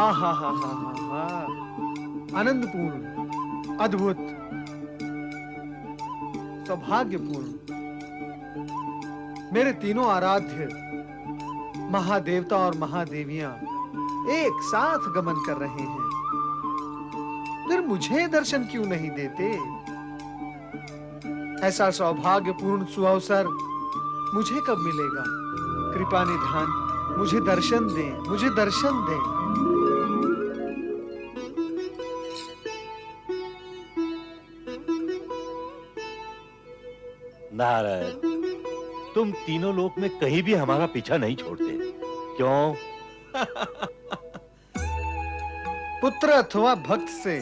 हा हा हा हा हा, आनंदपूर्ण, अद्भुत, सौभाग्यपूर्ण। मेरे तीनों आराध्य महादेवता और महादेवियां एक साथ गमन कर रहे हैं, फिर मुझे दर्शन क्यों नहीं देते? ऐसा सौभाग्यपूर्ण सुअवसर मुझे कब मिलेगा? कृपा निधान मुझे दर्शन दें, मुझे दर्शन दें। नारद, तुम तीनों लोक में कहीं भी हमारा पीछा नहीं छोड़ते, क्यों? पुत्र अथवा भक्त से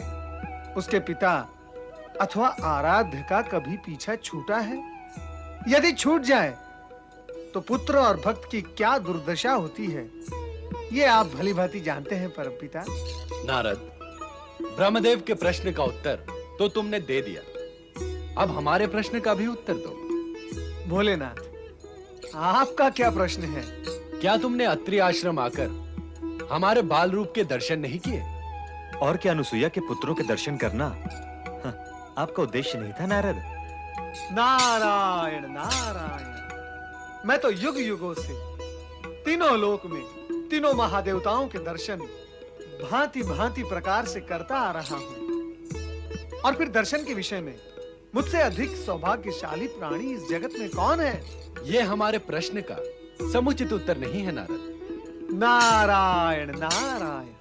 उसके पिता अथवा आराध्य का कभी पीछा छूटा है? यदि छूट जाए तो पुत्र और भक्त की क्या दुर्दशा होती है, ये आप भली भांति जानते हैं परमपिता। नारद, ब्रह्मदेव के प्रश्न का उत्तर तो तुमने दे दिया, अब हमारे प्रश्न का भी उत्तर दो। भोलेनाथ, आपका क्या प्रश्न है? क्या तुमने अत्रि आश्रम आकर हमारे बाल रूप के दर्शन नहीं किए? और क्या अनुसुईया के पुत्रों के दर्शन करना आपका उद्देश्य नहीं था नारद? नारायण नारायण, मैं तो युग युगों से तीनों लोक में तीनों महादेवताओं के दर्शन भांति भांति प्रकार से करता आ रहा हूं। और फिर दर्शन के विषय में मुझसे अधिक सौभाग्यशाली प्राणी इस जगत में कौन है? ये हमारे प्रश्न का समुचित उत्तर नहीं है नारद। नारायण नारायण,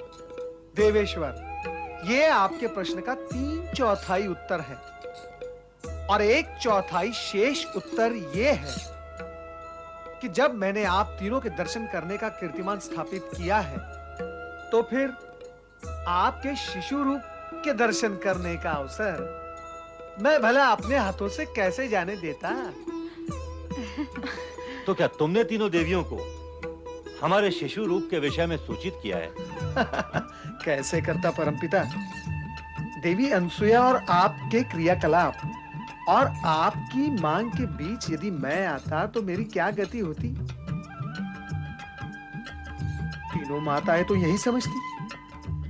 देवेश्वर, ये आपके प्रश्न का 3/4 उत्तर है, और 1/4 शेष उत्तर ये है कि जब मैंने आप तीनों के दर्शन करने का कीर्तिमान स्थापित किया है, तो फिर आपके शिशु रूप के दर्शन करने का अवसर मैं भला अपने हाथों से कैसे जाने देता? तो क्या तुमने तीनों देवियों को हमारे शिशु रूप के विषय में सूचित किया है? कैसे करता परमपिता? देवी अनसुया और आपके क्रियाकलाप और आपकी मांग के बीच यदि मैं आता तो मेरी क्या गति होती? तीनों माताएं तो यही समझती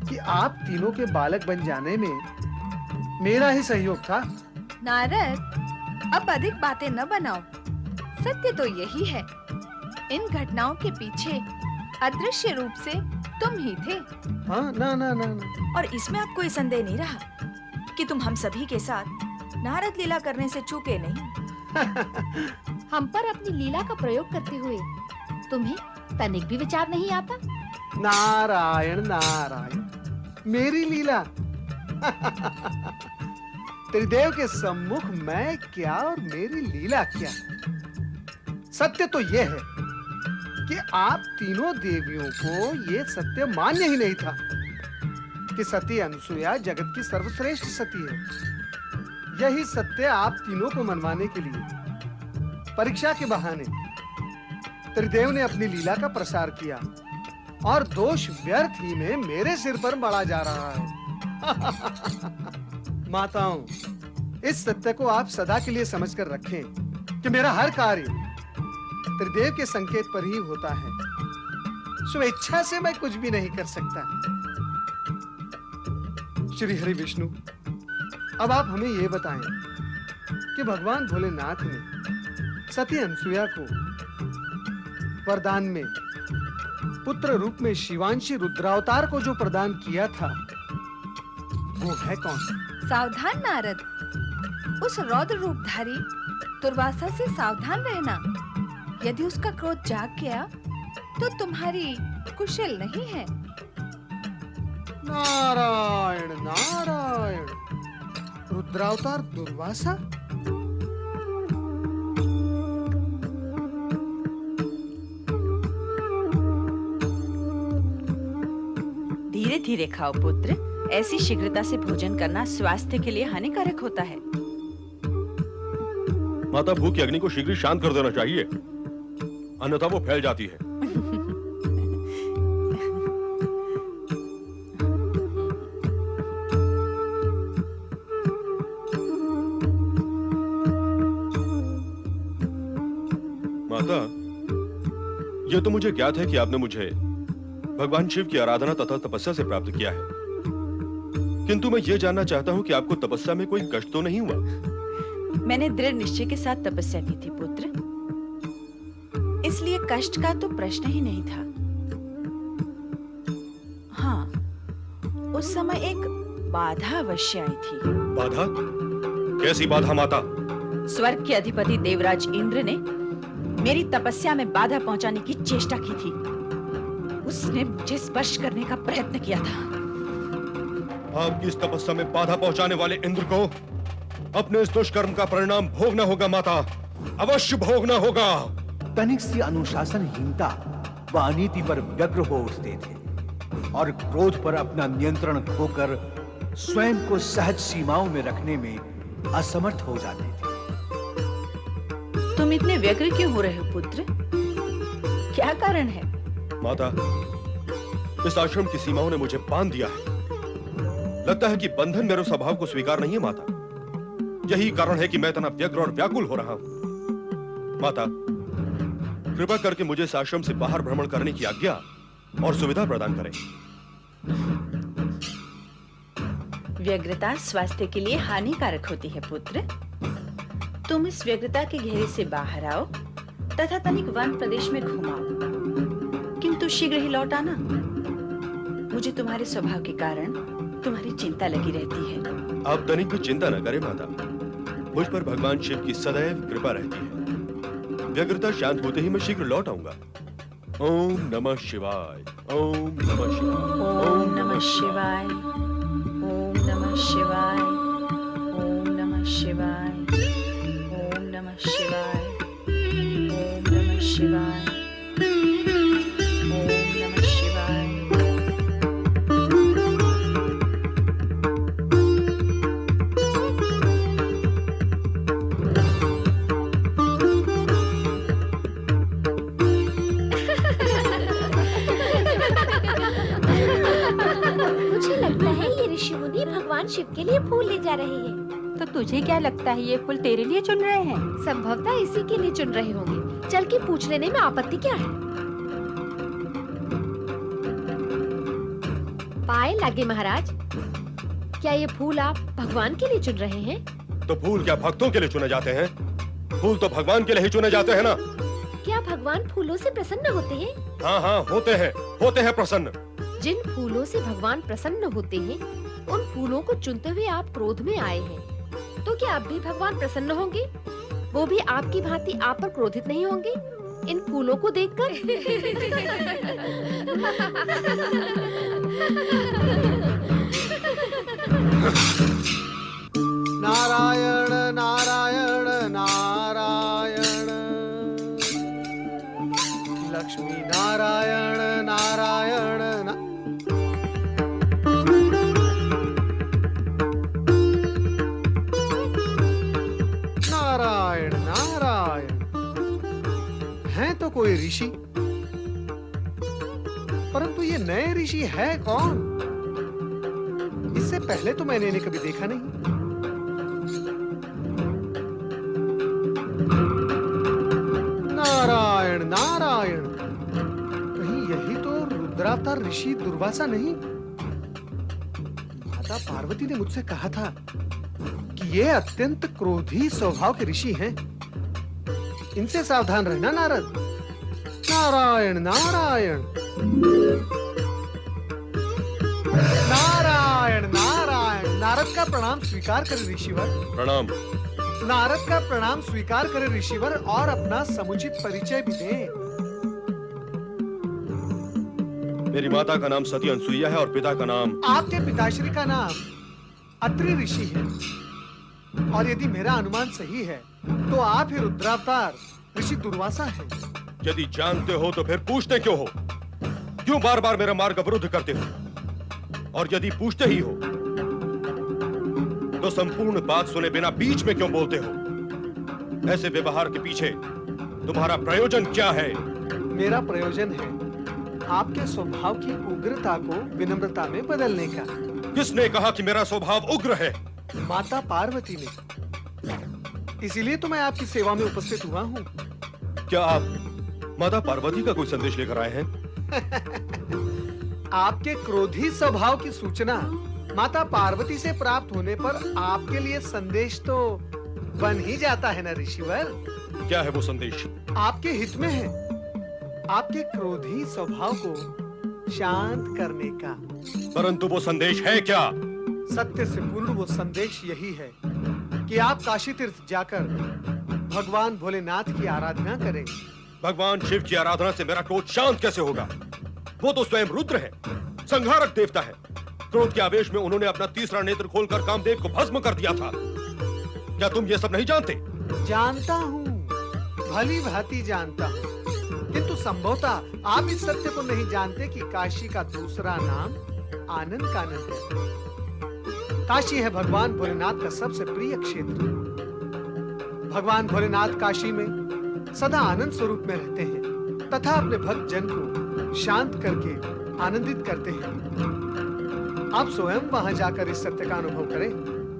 कि आप तीनों के बालक बन जाने में मेरा ही सहयोग था। नारद, अब अधिक बातें न बनाओ, सत्य तो यही है, इन घटनाओं के पीछे अदृश्य रूप से तुम ही थे। हाँ, ना ना ना ना। और इसमें अब कोई संदेह नहीं रहा कि तुम हम सभी के साथ नारद लीला करने से चूके नहीं। हम पर अपनी लीला का प्रयोग करते हुए तुम्हें तनिक भी विचार नहीं आता? नारायण नारायण, मेरी लीला? त्रिदेव के सम्मुख मैं क्या और मेरी लीला क्या? सत्य तो यह है कि आप तीनों देवियों को यह सत्य मान्य ही नहीं था कि सती अनसुया जगत की सर्वश्रेष्ठ सती है। यही सत्य आप तीनों को मनवाने के लिए परीक्षा के बहाने त्रिदेव ने अपनी लीला का प्रसार किया, और दोष व्यर्थ ही में मेरे सिर पर मढ़ा जा रहा है। माताओं, इस सत्य को आप सदा के लिए समझकर रखें कि मेरा हर कार्य त्रिदेव के संकेत पर ही होता है। स्वेच्छा से मैं कुछ भी नहीं कर सकता। श्री हरि विष्णु, अब आप हमें यह बताएं कि भगवान भोलेनाथ ने सती अनसुया को वरदान में पुत्र रूप में शिवांशी रुद्रावतार को जो प्रदान किया था, वो है कौन? सावधान नारद, उस रौद्र रूपधारी दुर्वासा से सावधान रहना। यदि उसका क्रोध जाग गया तो तुम्हारी कुशल नहीं है। नारायण नारायण, रुद्रावतार दुर्वासा? धीरे धीरे खाओ पुत्र, ऐसी शीघ्रता से भोजन करना स्वास्थ्य के लिए हानिकारक होता है। माता, भूख की अग्नि को शीघ्र शांत कर देना चाहिए, अन्यथा वो फैल जाती है। माता, यह तो मुझे ज्ञात है कि आपने मुझे भगवान शिव की आराधना तथा तपस्या से प्राप्त किया है, किंतु मैं ये जानना चाहता हूँ कि आपको तपस्या में कोई कष्ट तो नहीं हुआ? मैंने दृढ़ निश्चय के साथ तपस्या की थी पुत्र, इसलिए कष्ट का तो प्रश्न ही नहीं था। हाँ, उस समय एक बाधा अवश्य आई थी। बाधा? कैसी बाधा माता? स्वर्ग के अधिपति देवराज इंद्र ने मेरी तपस्या में बाधा पहुंचाने की चेष्टा की थी। उसने मुझे स्पर्श करने का प्रयत्न किया था। आपकी इस तपस्या में बाधा पहुंचाने वाले इंद्र को अपने इस दुष्कर्म का परिणाम भोगना होगा माता, अवश्य भोगना होगा। तनिक सी अनुशासनहीनता व अनीति पर व्यग्र हो उठते थे और क्रोध पर अपना नियंत्रण खोकर स्वयं को सहज सीमाओं में रखने में असमर्थ हो जाते थे। तुम इतने व्यग्र क्यों हो रहे हो पुत्र? क्या कारण है? माता, इस आश्रम की सीमाओं ने मुझे बांध दिया है। लगता है कि बंधन मेरे स्वभाव को स्वीकार नहीं है माता। यही कारण है कि मैं इतना व्यग्र और व्याकुल हो रहा हूं। माता, कृपा करके मुझे इस आश्रम से बाहर भ्रमण करने की आज्ञा और सुविधा प्रदान करें। व्यग्रता स्वास्थ्य के लिए हानिकारक होती है पुत्र। तुम इस व्यग्रता के घेरे से बाहर आओ तथा तनिक वन प्रदेश में घुमाओ, किंतु शीघ्र ही लौट आना। मुझे तुम्हारे स्वभाव के कारण तुम्हारी चिंता लगी रहती है। आप तनिक भी चिंता न करें माता, मुझ पर भगवान शिव की सदैव कृपा रहती है। व्यग्रता शांत होते ही मैं शीघ्र लौट आऊंगा। ओम नमः शिवाय, ओम नमः शिवाय, ओम नमः शिवाय, ओम नमः शिवाय, ओम नमः शिवाय, ओम नमः शिवाय, ओम नमः शिवाय, ओम नमः शिवाय। भगवान शिव के लिए फूल ले जा रहे हैं। तो तुझे क्या लगता है ये फूल तेरे लिए चुन रहे हैं? संभवतः इसी के लिए चुन रहे होंगे। चल के पूछ लेने में आपत्ति क्या है? पाए लागे महाराज, क्या ये फूल आप भगवान के लिए चुन रहे हैं? तो फूल क्या भक्तों के लिए चुने जाते हैं? फूल तो भगवान के लिए ही चुने जाते हैं ना। क्या भगवान फूलों से प्रसन्न होते हैं? हाँ हाँ, होते हैं प्रसन्न। जिन फूलों से भगवान प्रसन्न होते हैं, उन फूलों को चुनते हुए आप क्रोध में आए हैं, तो क्या आप भी भगवान प्रसन्न होंगे? वो भी आपकी भांति आप पर क्रोधित नहीं होंगे इन फूलों को देखकर? नारायण नारायण नारायण, लक्ष्मी नारायण नारायण नारायण नारायण। हैं तो कोई ऋषि, परंतु ये नए ऋषि है कौन? इससे पहले तो मैंने इन्हें कभी देखा नहीं। नारायण नारायण, कहीं यही तो रुद्रावतार ऋषि दुर्वासा नहीं? माता पार्वती ने मुझसे कहा था कि ये अत्यंत क्रोधी स्वभाव के ऋषि हैं, इनसे सावधान रहना नारद। नारायण नारायण नारायण नारायण। नारद का प्रणाम स्वीकार करें ऋषिवर। प्रणाम। नारद का प्रणाम स्वीकार करें ऋषिवर और अपना समुचित परिचय भी दें। मेरी माता का नाम सती अनसुईया है और पिता का नाम। आपके पिताश्री का नाम अत्रि ऋषि है, और यदि मेरा अनुमान सही है तो आप ही रुद्रावतार ऋषि दुर्वासा हैं। यदि जानते हो तो फिर पूछते क्यों हो? क्यों बार बार मेरा मार्ग अवरुद्ध करते हो? और यदि पूछते ही हो तो संपूर्ण बात सुने बिना बीच में क्यों बोलते हो? ऐसे व्यवहार के पीछे तुम्हारा प्रयोजन क्या है? मेरा प्रयोजन है आपके स्वभाव की उग्रता को विनम्रता में बदलने का। किसने कहा कि मेरा स्वभाव उग्र है? माता पार्वती ने। इसीलिए तो मैं आपकी सेवा में उपस्थित हुआ हूँ। क्या आप माता पार्वती का कोई संदेश लेकर आए हैं? आपके क्रोधी स्वभाव की सूचना माता पार्वती से प्राप्त होने पर आपके लिए संदेश तो बन ही जाता है ना ऋषिवर। क्या है वो संदेश? आपके हित में है आपके क्रोधी स्वभाव को शांत करने का। परंतु वो संदेश है क्या? सत्य से पूर्ण वो संदेश यही है कि आप काशी तीर्थ जाकर भगवान भोलेनाथ की आराधना करें। भगवान शिव की आराधना से मेरा क्रोध शांत कैसे होगा? वो तो स्वयं रुद्र है, संहारक देवता है। क्रोध के आवेश में उन्होंने अपना तीसरा नेत्र खोलकर कामदेव को भस्म कर दिया था। क्या तुम ये सब नहीं जानते? जानता हूँ, भली भांति जानता हूँ, किंतु संभवतः आप इस सत्य को नहीं जानते कि काशी का दूसरा नाम आनंद कानन है। काशी है भगवान भोलेनाथ का सबसे प्रिय क्षेत्र। भगवान भोलेनाथ काशी में सदा आनंद स्वरूप में रहते हैं तथा अपने भक्त जन को शांत करके आनंदित करते हैं। आप स्वयं वहां जाकर इस सत्य का अनुभव करें।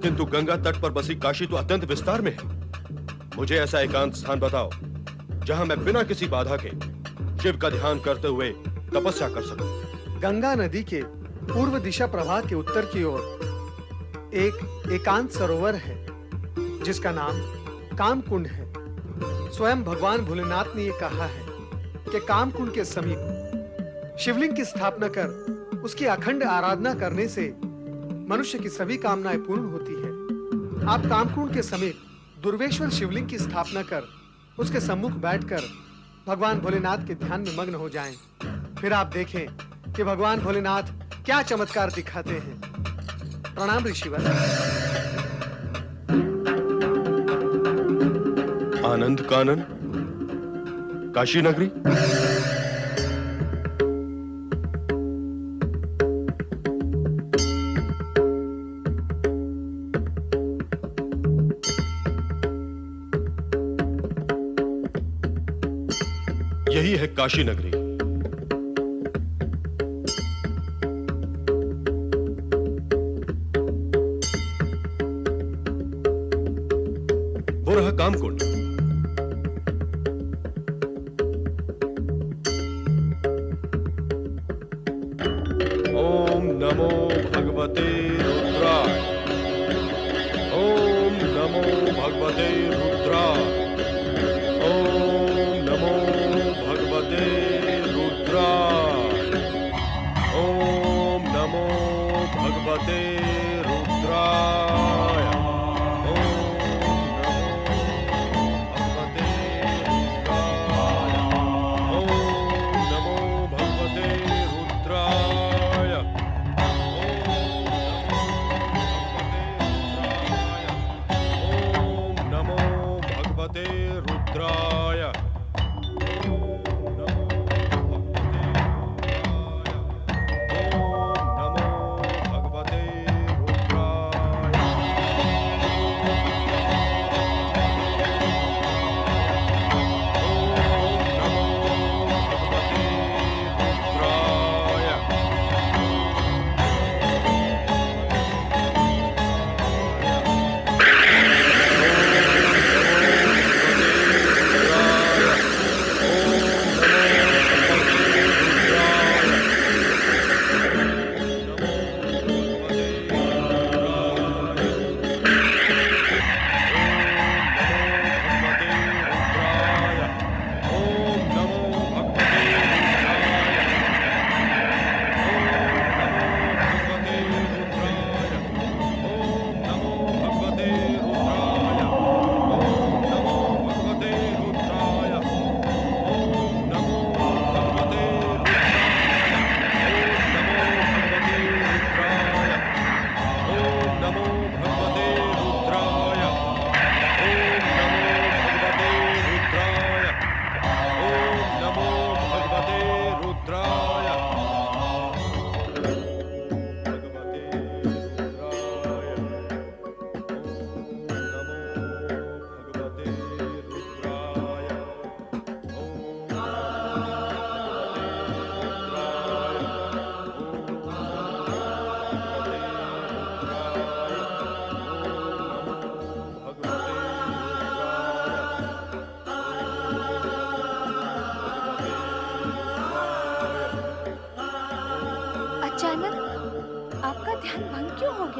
किंतु गंगा तट पर बसी काशी तो अत्यंत विस्तार में है। मुझे ऐसा एकांत स्थान बताओ जहां मैं बिना किसी बाधा के शिव का ध्यान करते हुए तपस्या कर सकूं। गंगा नदी के पूर्व दिशा प्रवाह के उत्तर की ओर एक एकांत सरोवर है जिसका नाम कामकुंड है। स्वयं भगवान भोलेनाथ ने ये कहा है कि कामकुंड के समीप शिवलिंग की स्थापना कर उसकी अखंड आराधना करने से मनुष्य की सभी कामनाएं पूर्ण होती है। आप कामकुंड के समीप दुर्वेश्वर शिवलिंग की स्थापना कर उसके सम्मुख बैठकर भगवान भोलेनाथ के ध्यान में मग्न हो जाएं। फिर आप देखें कि भगवान भोलेनाथ क्या चमत्कार दिखाते हैं। प्रणाम ऋषिवर। आनंद कानन, काशी नगरी। यही है काशी नगरी। वो रहा कामकुंड। ओम नमो भगवते रुद्राय। ओम नमो भगवते रुद्राय। ओम नमो भगवते रुद्राय। ओम नमो भगवते रुद्राय।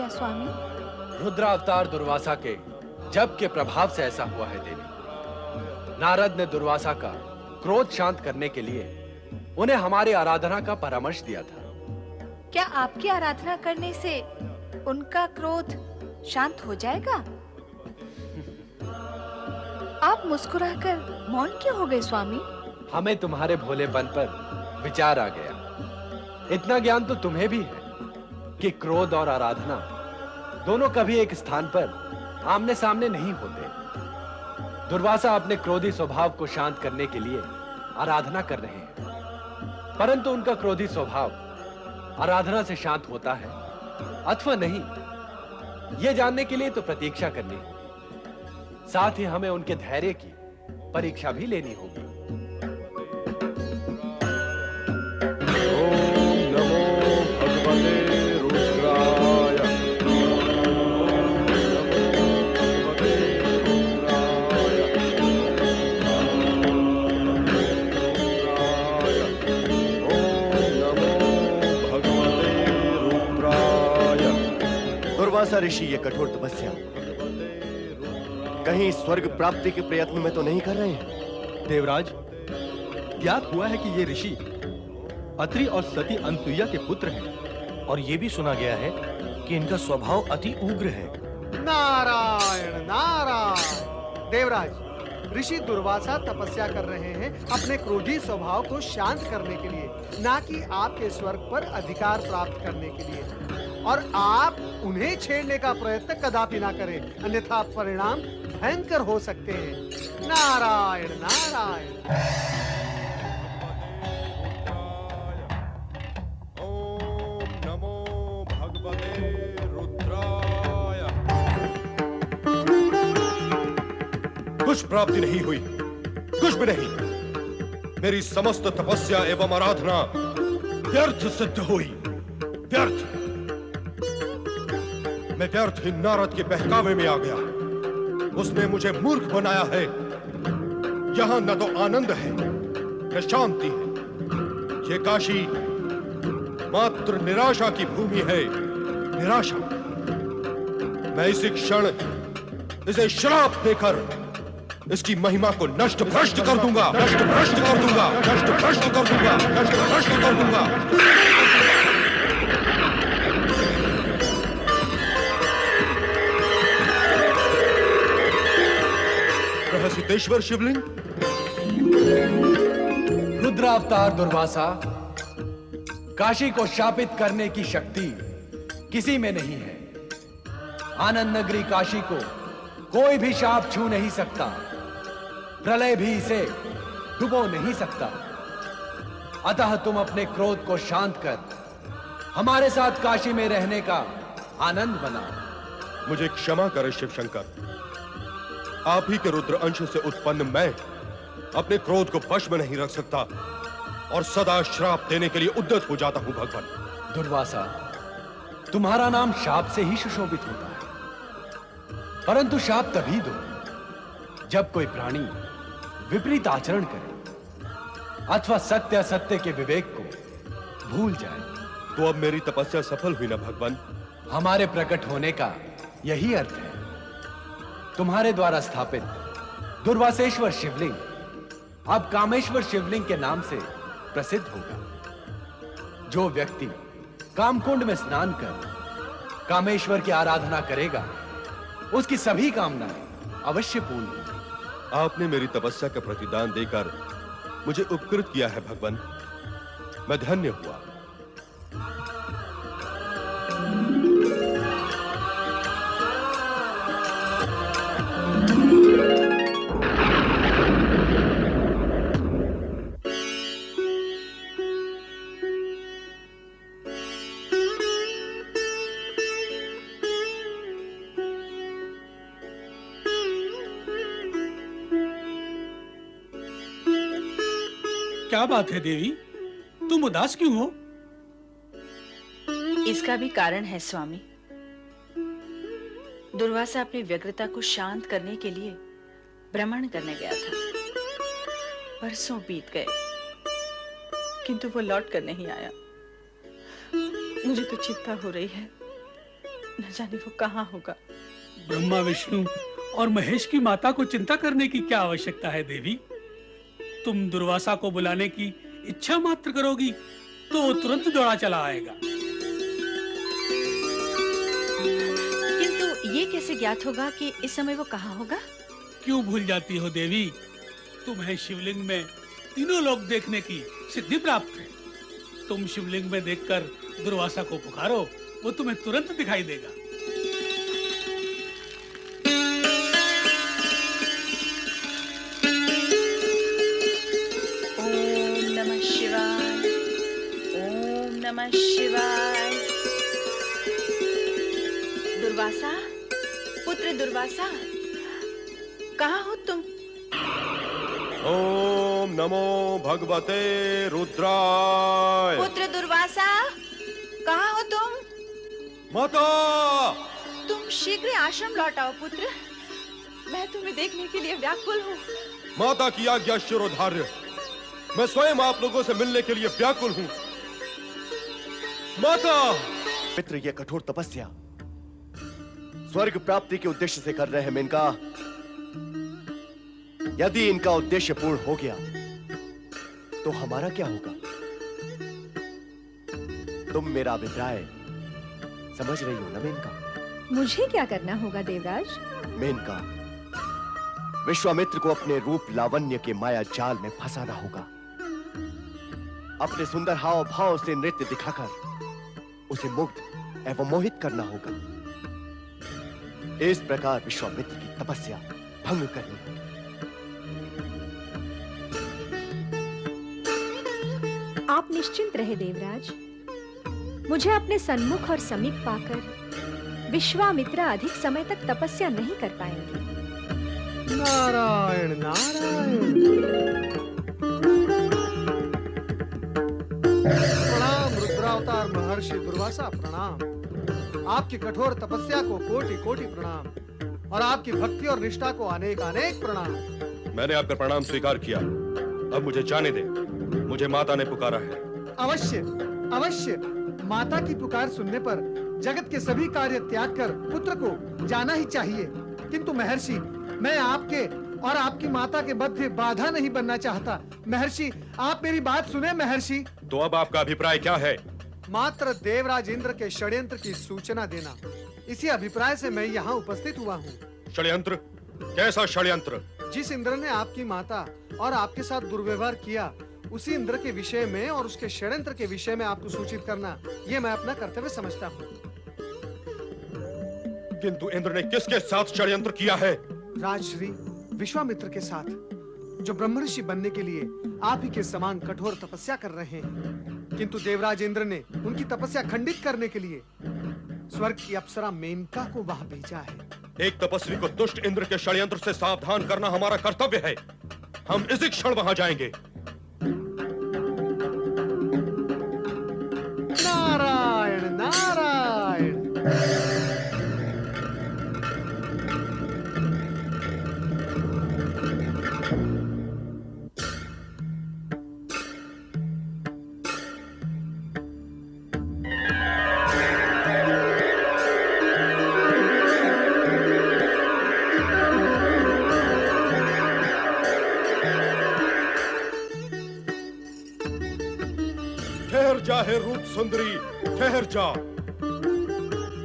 स्वामी? रुद्रावतार दुर्वासा के जप के प्रभाव से ऐसा हुआ है देवी। नारद ने दुर्वासा का क्रोध शांत करने के लिए उन्हें हमारी आराधना का परामर्श दिया था। क्या आपकी आराधना करने से उनका क्रोध शांत हो जाएगा? आप मुस्कुराकर मौन क्यों हो गए स्वामी? हमें तुम्हारे भोलेपन पर विचार आ गया। इतना ज्ञान तो तुम्हें भी है कि क्रोध और आराधना दोनों कभी एक स्थान पर आमने सामने नहीं होते। दुर्वासा अपने क्रोधी स्वभाव को शांत करने के लिए आराधना कर रहे हैं, परंतु उनका क्रोधी स्वभाव आराधना से शांत होता है अथवा नहीं, यह जानने के लिए तो प्रतीक्षा करनी होगी। साथ ही हमें उनके धैर्य की परीक्षा भी लेनी होगी। ओम नमो भगवते रुद्राय। दुर्वासा ऋषि ये कठोर तपस्या कहीं स्वर्ग प्राप्ति के प्रयत्न में तो नहीं कर रहे हैं? देवराज, ज्ञात हुआ है कि ये ऋषि अत्रि और सती अनसुईया के पुत्र हैं, और ये भी सुना गया है कि इनका स्वभाव अति उग्र है। नारायण नारायण। देवराज, ऋषि दुर्वासा तपस्या कर रहे हैं अपने क्रोधी स्वभाव को शांत करने के लिए, ना कि आपके स्वर्ग पर अधिकार प्राप्त करने के लिए। और आप उन्हें छेड़ने का प्रयत्न कदापि ना करें, अन्यथा परिणाम भयंकर हो सकते हैं। नारायण नारायण। ओम नमो भगवते रुद्राय। कुछ प्राप्ति नहीं हुई, कुछ भी नहीं। मेरी समस्त तपस्या एवं आराधना व्यर्थ सिद्ध हुई, व्यर्थ। मैं व्यर्थ ही नारद के बहकावे में आ गया। उसने मुझे मूर्ख बनाया है। यहां न तो आनंद है न शांति है। ये काशी मात्र निराशा की भूमि है, निराशा। मैं इसी क्षण इसे श्राप देकर इसकी महिमा को नष्ट भ्रष्ट कर दूंगा, नष्ट भ्रष्ट कर दूंगा, नष्ट भ्रष्ट कर दूंगा, नष्ट भ्रष्ट कर दूंगा। सिद्धेश्वर शिवलिंग। रुद्रावतार दुर्वासा, काशी को शापित करने की शक्ति किसी में नहीं है। आनंद नगरी काशी को कोई भी शाप छू नहीं सकता, प्रलय भी इसे डुबो नहीं सकता। अतः तुम अपने क्रोध को शांत कर हमारे साथ काशी में रहने का आनंद बनाओ। मुझे क्षमा करें शिव शंकर। आप ही के रुद्र अंश से उत्पन्न मैं अपने क्रोध को वश में नहीं रख सकता और सदा श्राप देने के लिए उद्यत हो जाता हूं भगवान। दुर्वासा, तुम्हारा नाम शाप से ही सुशोभित होता है, परंतु शाप तभी दो जब कोई प्राणी विपरीत आचरण करे अथवा सत्य असत्य के विवेक को भूल जाए। तो अब मेरी तपस्या सफल हुई ना भगवान? हमारे प्रकट होने का यही अर्थ है। तुम्हारे द्वारा स्थापित दुर्वासेश्वर शिवलिंग अब कामेश्वर शिवलिंग के नाम से प्रसिद्ध होगा। जो व्यक्ति कामकुंड में स्नान कर कामेश्वर की आराधना करेगा, उसकी सभी कामनाएं अवश्य पूर्ण होंगी। आपने मेरी तपस्या का प्रतिदान देकर मुझे उपकृत किया है भगवान। मैं धन्य हुआ। क्या बात है देवी, तुम उदास क्यों हो? इसका भी कारण है स्वामी। दुर्वासा अपनी व्यग्रता को शांत करने के लिए भ्रमण करने गया था। वर्षों बीत गए किंतु वो लौट कर नहीं आया। मुझे तो चिंता हो रही है। न जाने वो कहाँ होगा। ब्रह्मा विष्णु और महेश की माता को चिंता करने की क्या आवश्यकता है देवी? तुम दुर्वासा को बुलाने की इच्छा मात्र करोगी तो वो तुरंत दौड़ा चला आएगा। किंतु ये कैसे ज्ञात होगा कि इस समय वो कहाँ होगा? क्यों भूल जाती हो देवी? तुम्हें शिवलिंग में तीनों लोग देखने की सिद्धि प्राप्त है। तुम शिवलिंग में देखकर दुर्वासा को पुकारो, वो तुम्हें तुरंत दिखाई देगा। ओम नमः शिवाय, ओम नमः शिवाय। दुर्वासा, पुत्र दुर्वासा, कहाँ हो तुम? ओम नमो भगवते रुद्राय। पुत्र दुर्वासा, कहाँ हो तुम? माता! तुम शीघ्र आश्रम लौट आओ पुत्र, मैं तुम्हें देखने के लिए व्याकुल हूँ। माता की आज्ञा शिरोधार्य, मैं स्वयं आप लोगों से मिलने के लिए व्याकुल हूँ। माता! मित्र, यह कठोर तपस्या स्वर्ग प्राप्ति के उद्देश्य से कर रहे हैं मेनका। यदि इनका उद्देश्य पूर्ण हो गया तो हमारा क्या होगा? तुम मेरा अभिप्राय समझ रही हो ना मेनका? मुझे क्या करना होगा देवराज? मेनका, विश्वामित्र को अपने रूप लावण्य के माया जाल में फंसाना होगा। अपने सुंदर हाव भाव से नृत्य दिखाकर उसे मुग्ध एवं मोहित करना होगा। इस प्रकार विश्वामित्र की तपस्या भंग करनी होगी। आप निश्चिंत रहे देवराज, मुझे अपने सन्मुख और समीप पाकर विश्वामित्र अधिक समय तक तपस्या नहीं कर पाएंगे। नारायण नारायण। प्रणाम रुद्रावतार महर्षि दुर्वासा, प्रणाम। आपकी कठोर तपस्या को कोटि कोटि प्रणाम और आपकी भक्ति और निष्ठा को अनेक अनेक प्रणाम। मैंने आपका प्रणाम स्वीकार किया, अब मुझे जाने दे। मुझे माता ने पुकारा है। अवश्य अवश्य, माता की पुकार सुनने पर जगत के सभी कार्य त्याग कर पुत्र को जाना ही चाहिए। किंतु महर्षि, मैं आपके और आपकी माता के मध्य बाधा नहीं बनना चाहता। महर्षि, आप मेरी बात सुने महर्षि। तो अब आपका अभिप्राय क्या है? मात्र देवराज इंद्र के षड्यंत्र की सूचना देना, इसी अभिप्राय से मैं यहाँ उपस्थित हुआ हूँ। षड्यंत्र? कैसा षड्यंत्र? जिस इंद्र ने आपकी माता और आपके साथ दुर्व्यवहार किया, उसी इंद्र के विषय में और उसके षड्यंत्र के विषय में आपको सूचित करना, ये मैं अपना कर्तव्य समझता हूँ। किंतु इंद्र ने किसके साथ षड्यंत्र किया है? राजश्री विश्वामित्र के साथ, जो ब्रह्मर्षि बनने के लिए आप ही के समान कठोर तपस्या कर रहे हैं। किंतु देवराज इंद्र ने उनकी तपस्या खंडित करने के लिए स्वर्ग की अप्सरा मेनका को वहां भेजा है। एक तपस्वी को दुष्ट इंद्र के षड्यंत्र से सावधान करना हमारा कर्तव्य है। हम इसी क्षण वहां जाएंगे। नारायण नारायण। ठहर जा हे रूप सुंदरी, ठहर जा।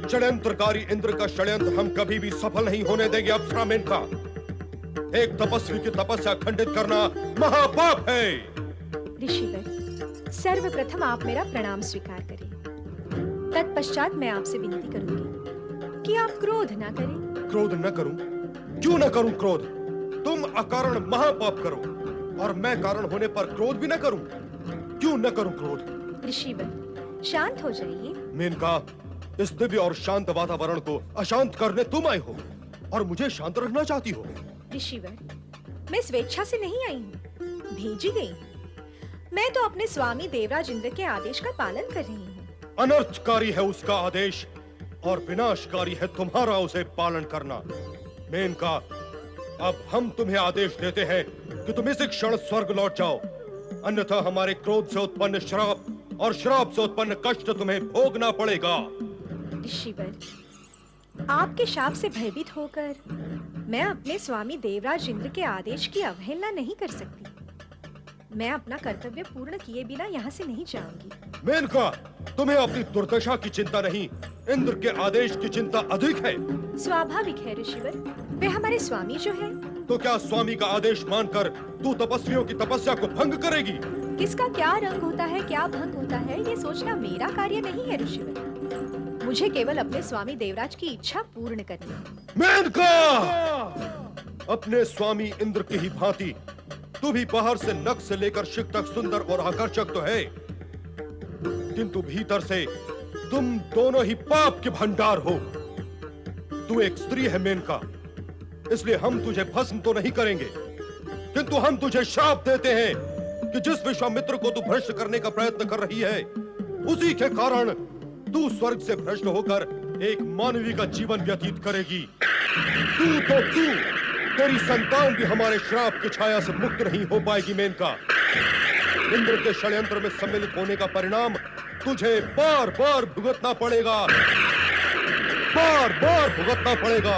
षड्यंत्रकारी इंद्र का षड्यंत्र हम कभी भी सफल नहीं होने देंगे। अप्सरा मेनका, एक तपस्वी की तपस्या खंडित करना महापाप है। ऋषिवर, सर्वप्रथम आप मेरा प्रणाम स्वीकार करें। तत्पश्चात मैं आपसे विनती करूंगी कि आप क्रोध ना करें। क्रोध न करूं? क्यों न करूं क्रोध? तुम अकारण महापाप करो और मैं कारण होने पर क्रोध भी न करूं। क्यों न करूं क्रोध? ऋषिवर, शांत हो जाइए। मेनका, इस दिव्य और शांत वातावरण को अशांत करने तुम आई हो और मुझे शांत रखना चाहती हो। ऋषिवर, मैं स्वेच्छा से नहीं आई हूँ, भेजी गई हूँ। मैं तो अपने स्वामी देवराज इंद्र के आदेश का पालन कर रही हूँ। अनर्थकारी है उसका आदेश और विनाशकारी है तुम्हारा उसे पालन करना। मेनका, अब हम तुम्हें आदेश देते हैं कि तुम इसी क्षण स्वर्ग लौट जाओ, अन्यथा हमारे क्रोध से उत्पन्न श्राप और श्राप से उत्पन्न कष्ट तुम्हें भोगना पड़ेगा। ऋषिवर, आपके शाप से भयभीत होकर मैं अपने स्वामी देवराज इंद्र के आदेश की अवहेलना नहीं कर सकती। मैं अपना कर्तव्य पूर्ण किए बिना यहाँ से नहीं जाऊंगी। मेनका, तुम्हें अपनी दुर्दशा की चिंता नहीं, इंद्र के आदेश की चिंता अधिक है। स्वाभाविक है ऋषिवर, वे हमारे स्वामी जो है। तो क्या स्वामी का आदेश मानकर तू तपस्वियों की तपस्या को भंग करेगी? किसका क्या रंग होता है, क्या भंग होता है, ये सोचना मेरा कार्य नहीं है ऋषिवर। मुझे केवल अपने स्वामी देवराज की इच्छा पूर्ण करनी है। मेनका, अपने स्वामी इंद्र की ही भांति तू भी बाहर से नख से लेकर शिख तक सुंदर और आकर्षक तो है, किंतु भीतर से तुम दोनों ही पाप के भंडार हो। तू एक स्त्री है मेनका, इसलिए हम तुझे भस्म तो नहीं करेंगे, किंतु हम तुझे श्राप देते हैं कि जिस विश्वामित्र को तू भ्रष्ट करने का प्रयत्न कर रही है, उसी के कारण तू स्वर्ग से भ्रष्ट होकर एक मानवी का जीवन व्यतीत करेगी। तू तेरी संतान भी हमारे श्राप की छाया से मुक्त नहीं हो पाएगी मेनका। इंद्र के षड्यंत्र में सम्मिलित होने का परिणाम तुझे बार बार भुगतना पड़ेगा, बार बार भुगतना पड़ेगा।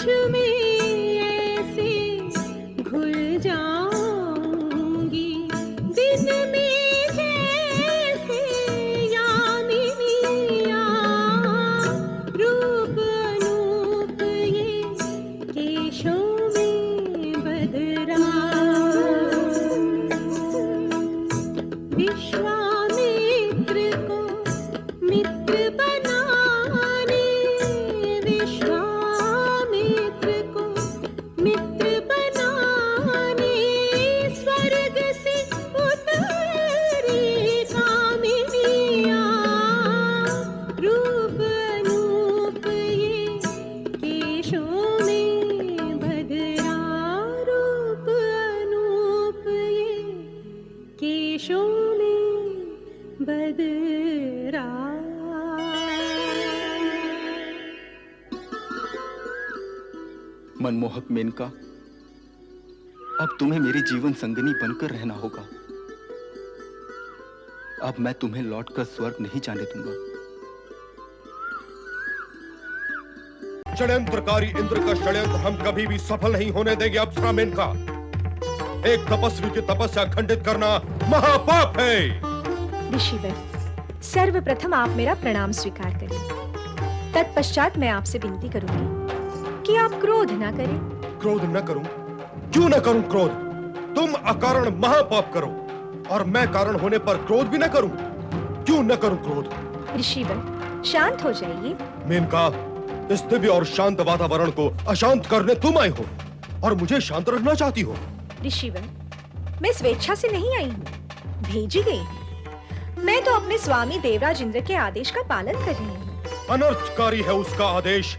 तुझ में ऐसे घुल जाऊंगी दिन में जैसे यामिनिया रूप अनूप ये केशों में बदरा विश्वामित्र को मित्र बनाने विश्वामित्र को मित्र बनाने स्वर्ग से उतरी कामिनिया रूप अनूप ये केशों में बदरा रूप अनूप ये केशों में बदरा मनमोहक मेनका, अब तुम्हें मेरी जीवन संगिनी बनकर रहना होगा। अब मैं तुम्हें लौटकर स्वर्ग नहीं जाने दूंगा। षड्यंत्रकारी इंद्र का षड्यंत्र हम कभी भी सफल नहीं होने देंगे। अप्सरा मेनका, एक तपस्वी की तपस्या खंडित करना महापाप है। ऋषिवर, सर्वप्रथम आप मेरा प्रणाम स्वीकार करें। तत्पश्चात मैं आपसे विनती करूंगी कि आप क्रोध ना करें। क्रोध न करूं? क्यों न करूं क्रोध? तुम अकारण महापाप करो और मैं कारण होने पर क्रोध भी न करूं। क्यों न करूं क्रोध? ऋषिवर, शांत हो जाइए। मेनका, इस दिव्य और शांत वातावरण को अशांत करने तुम आई हो और मुझे शांत रखना चाहती हो। ऋषिवर, मैं स्वेच्छा से नहीं आई हूँ, भेजी गई हूँ। मैं तो अपने स्वामी देवराज इंद्र के आदेश का पालन कर रही हूँ। अनर्थकारी है उसका आदेश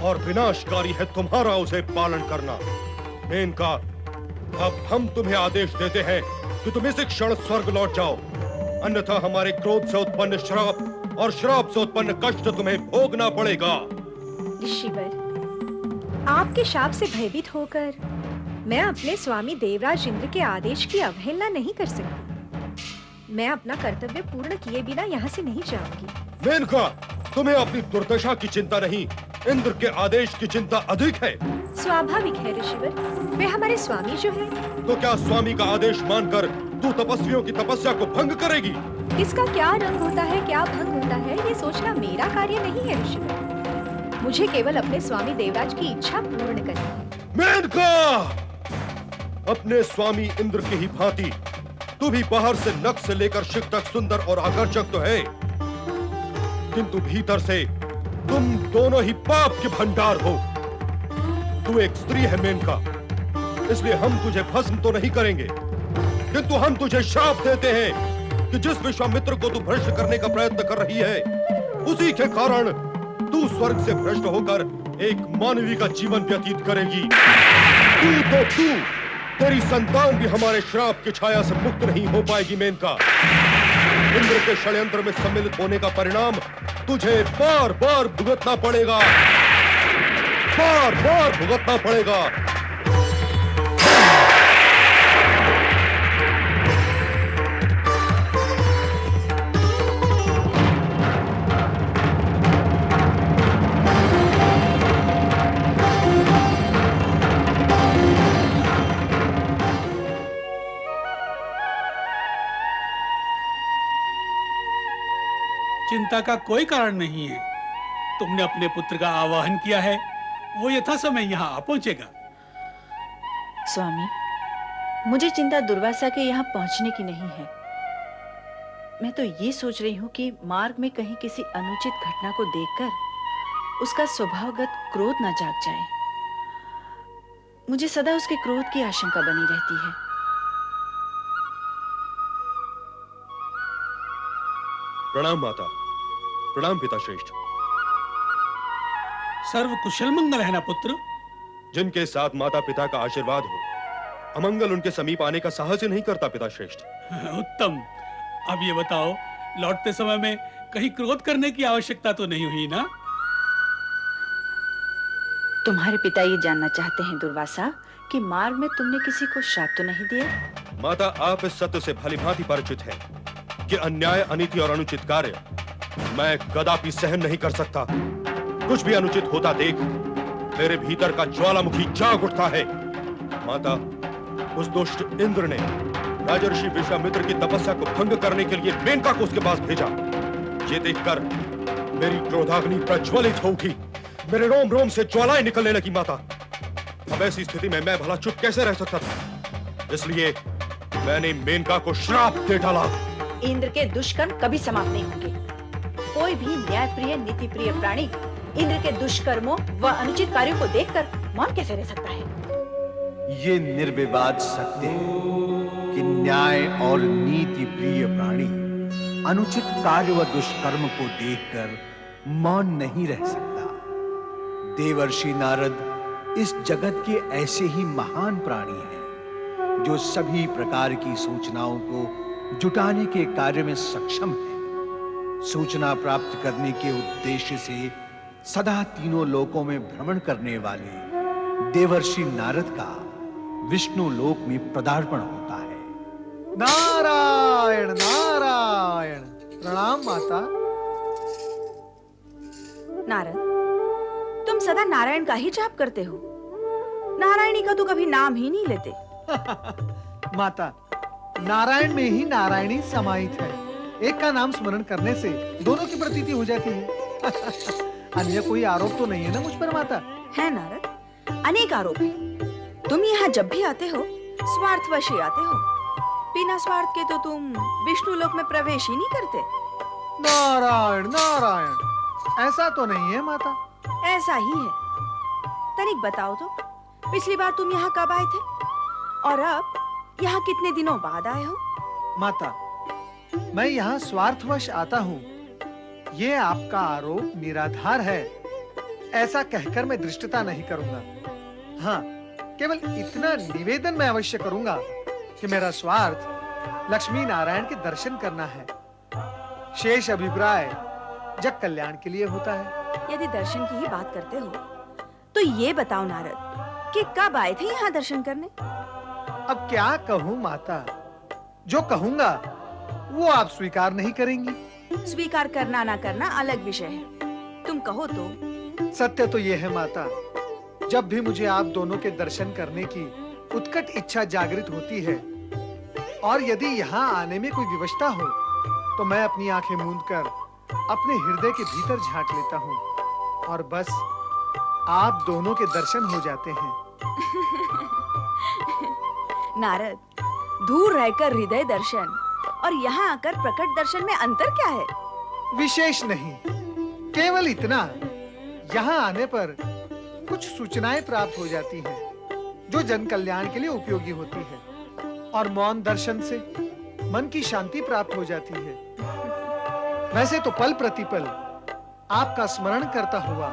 और विनाशकारी है तुम्हारा उसे पालन करना। मेनका, अब हम तुम्हें आदेश देते हैं कि तुम इसी क्षण स्वर्ग लौट जाओ, अन्यथा हमारे क्रोध से उत्पन्न श्राप और श्राप से उत्पन्न कष्ट तुम्हें भोगना पड़ेगा। ऋषिवर, आपके शाप से भयभीत होकर मैं अपने स्वामी देवराज इंद्र के आदेश की अवहेलना नहीं कर सकती। मैं अपना कर्तव्य पूर्ण किए बिना यहाँ से नहीं जाऊंगी। मेनका, तुम्हें अपनी दुर्दशा की चिंता नहीं, इंद्र के आदेश की चिंता अधिक है। स्वाभाविक है ऋषिवर, वे हमारे स्वामी जो है। तो क्या स्वामी का आदेश मानकर तू तपस्वियों की तपस्या को भंग करेगी? इसका क्या रंग होता है, क्या भंग होता है, ये सोचना मेरा कार्य नहीं है ऋषिवर। मुझे केवल अपने स्वामी देवराज की इच्छा पूर्ण करनी है। मेनका, अपने स्वामी इंद्र की ही भांति तू भी बाहर से नख से लेकर शिख तक सुंदर और आकर्षक तो है, किंतु भीतर से तुम दोनों ही पाप के भंडार हो। तू एक स्त्री है मेनका, इसलिए हम तुझे भस्म तो नहीं करेंगे, किंतु हम तुझे श्राप देते हैं कि जिस विश्वामित्र को तू भ्रष्ट करने का प्रयत्न कर रही है, उसी के कारण तू स्वर्ग से भ्रष्ट होकर एक मानवी का जीवन व्यतीत करेगी। तू तेरी संतान भी हमारे श्राप की छाया से मुक्त नहीं हो पाएगी मेनका। इंद्र के षड्यंत्र में सम्मिलित होने का परिणाम तुझे बार बार भुगतना पड़ेगा, बार बार भुगतना पड़ेगा। चिंता का कोई कारण नहीं है। तुमने अपने पुत्र का आवाहन किया है, वो यथा समय यहाँ आ पहुंचेगा। स्वामी, मुझे चिंता दुर्वासा के यहाँ पहुंचने की नहीं है। मैं तो ये सोच रही हूँ कि मार्ग में कहीं किसी अनुचित घटना को देखकर उसका स्वभावगत क्रोध न जाग जाए। मुझे सदा उसके क्रोध की आशंका बनी रहती है। प्रणाम माता, प्रणाम पिता श्रेष्ठ। सर्व कुशल मंगल है ना पुत्र? जिनके साथ माता पिता का आशीर्वाद हो, अमंगल उनके समीप आने का साहस ही नहीं करता पिता श्रेष्ठ। उत्तम। अब ये बताओ, लौटते समय में कहीं क्रोध करने की आवश्यकता तो नहीं हुई ना? तुम्हारे पिता ये जानना चाहते हैं दुर्वासा कि मार्ग में तुमने किसी को श्राप तो नहीं दिया? माता, आप इस सत्य से भलीभांति परिचित हैं कि अन्याय, अनीति और अनुचित कार्य मैं कदापि सहन नहीं कर सकता। कुछ भी अनुचित होता देख मेरे भीतर का ज्वालामुखी जाग उठता है। माता, उस दुष्ट इंद्र ने राजर्षि विश्वामित्र की तपस्या को भंग करने के लिए मेनका को उसके पास भेजा। ये देखकर मेरी क्रोधाग्नि प्रज्वलित हो उठी, मेरे रोम रोम से ज्वालाएं निकलने लगी। माता, अब ऐसी स्थिति में मैं भला चुप कैसे रह सकता था? इसलिए मैंने मेनका को श्राप दे डाला। इंद्र के दुष्कर्म कभी समाप्त नहीं होंगे। कोई भी न्यायप्रिय नीति प्रिय प्राणी इंद्र के दुष्कर्मों व अनुचित कार्यों को देखकर मौन कैसे रह सकता है? ये निर्विवाद सत्य है कि न्याय और नीति प्रिय प्राणी अनुचित कार्य व दुष्कर्म को देखकर मौन नहीं रह सकता। देवर्षि नारद इस जगत के ऐसे ही महान प्राणी हैं जो सभी प्रकार की सूचनाओं को जुटाने के कार्य में सक्षम है। सूचना प्राप्त करने के उद्देश्य से सदा तीनों लोकों में भ्रमण करने वाले देवर्षि नारद का विष्णु लोक में पदार्पण होता है। नारायण नारायण। प्रणाम माता। नारद, तुम सदा नारायण का ही जाप करते हो, नारायणी का तो कभी नाम ही नहीं लेते। माता, नारायण में ही नारायणी समाहित है। एक का नाम स्मरण करने से दोनों की प्रतीति हो जाती है। अन्य कोई आरोप तो नहीं है ना मुझ पर माता? है नारद, अनेक आरोप हैं। तुम यहाँ जब भी आते हो स्वार्थवश ही आते हो। बिना स्वार्थ के तो तुम विष्णु लोक में प्रवेश ही नहीं करते। नारायण नारायण, ऐसा तो नहीं है माता। ऐसा ही है। तनिक बताओ तो, पिछली बार तुम यहाँ कब आए थे और अब यहाँ कितने दिनों बाद आए हो? माता, मैं यहाँ स्वार्थवश आता हूँ, ये आपका आरोप निराधार है, ऐसा कहकर मैं धृष्टता नहीं करूंगा। हाँ, केवल इतना निवेदन मैं अवश्य करूंगा कि मेरा स्वार्थ लक्ष्मी नारायण के दर्शन करना है। शेष अभिप्राय जग कल्याण के लिए होता है। यदि दर्शन की ही बात करते हो तो ये बताओ नारद कि कब आए थे यहाँ दर्शन करने? अब क्या कहूँ माता, जो कहूंगा वो आप स्वीकार नहीं करेंगी। स्वीकार करना ना करना अलग विषय है, तुम कहो तो। सत्य तो ये है माता, जब भी मुझे आप दोनों के दर्शन करने की उत्कट इच्छा जागृत होती है और यदि यहाँ आने में कोई विवशता हो तो मैं अपनी आंखें मूंदकर अपने हृदय के भीतर झांक लेता हूँ और बस आप दोनों के दर्शन हो जाते हैं। नारद, दूर रहकर हृदय दर्शन और यहाँ आकर प्रकट दर्शन में अंतर क्या है? विशेष नहीं, केवल इतना, यहाँ आने पर कुछ सूचनाएं प्राप्त हो जाती हैं जो जन कल्याण के लिए उपयोगी होती है और मौन दर्शन से मन की शांति प्राप्त हो जाती है। वैसे तो पल प्रतिपल आपका स्मरण करता हुआ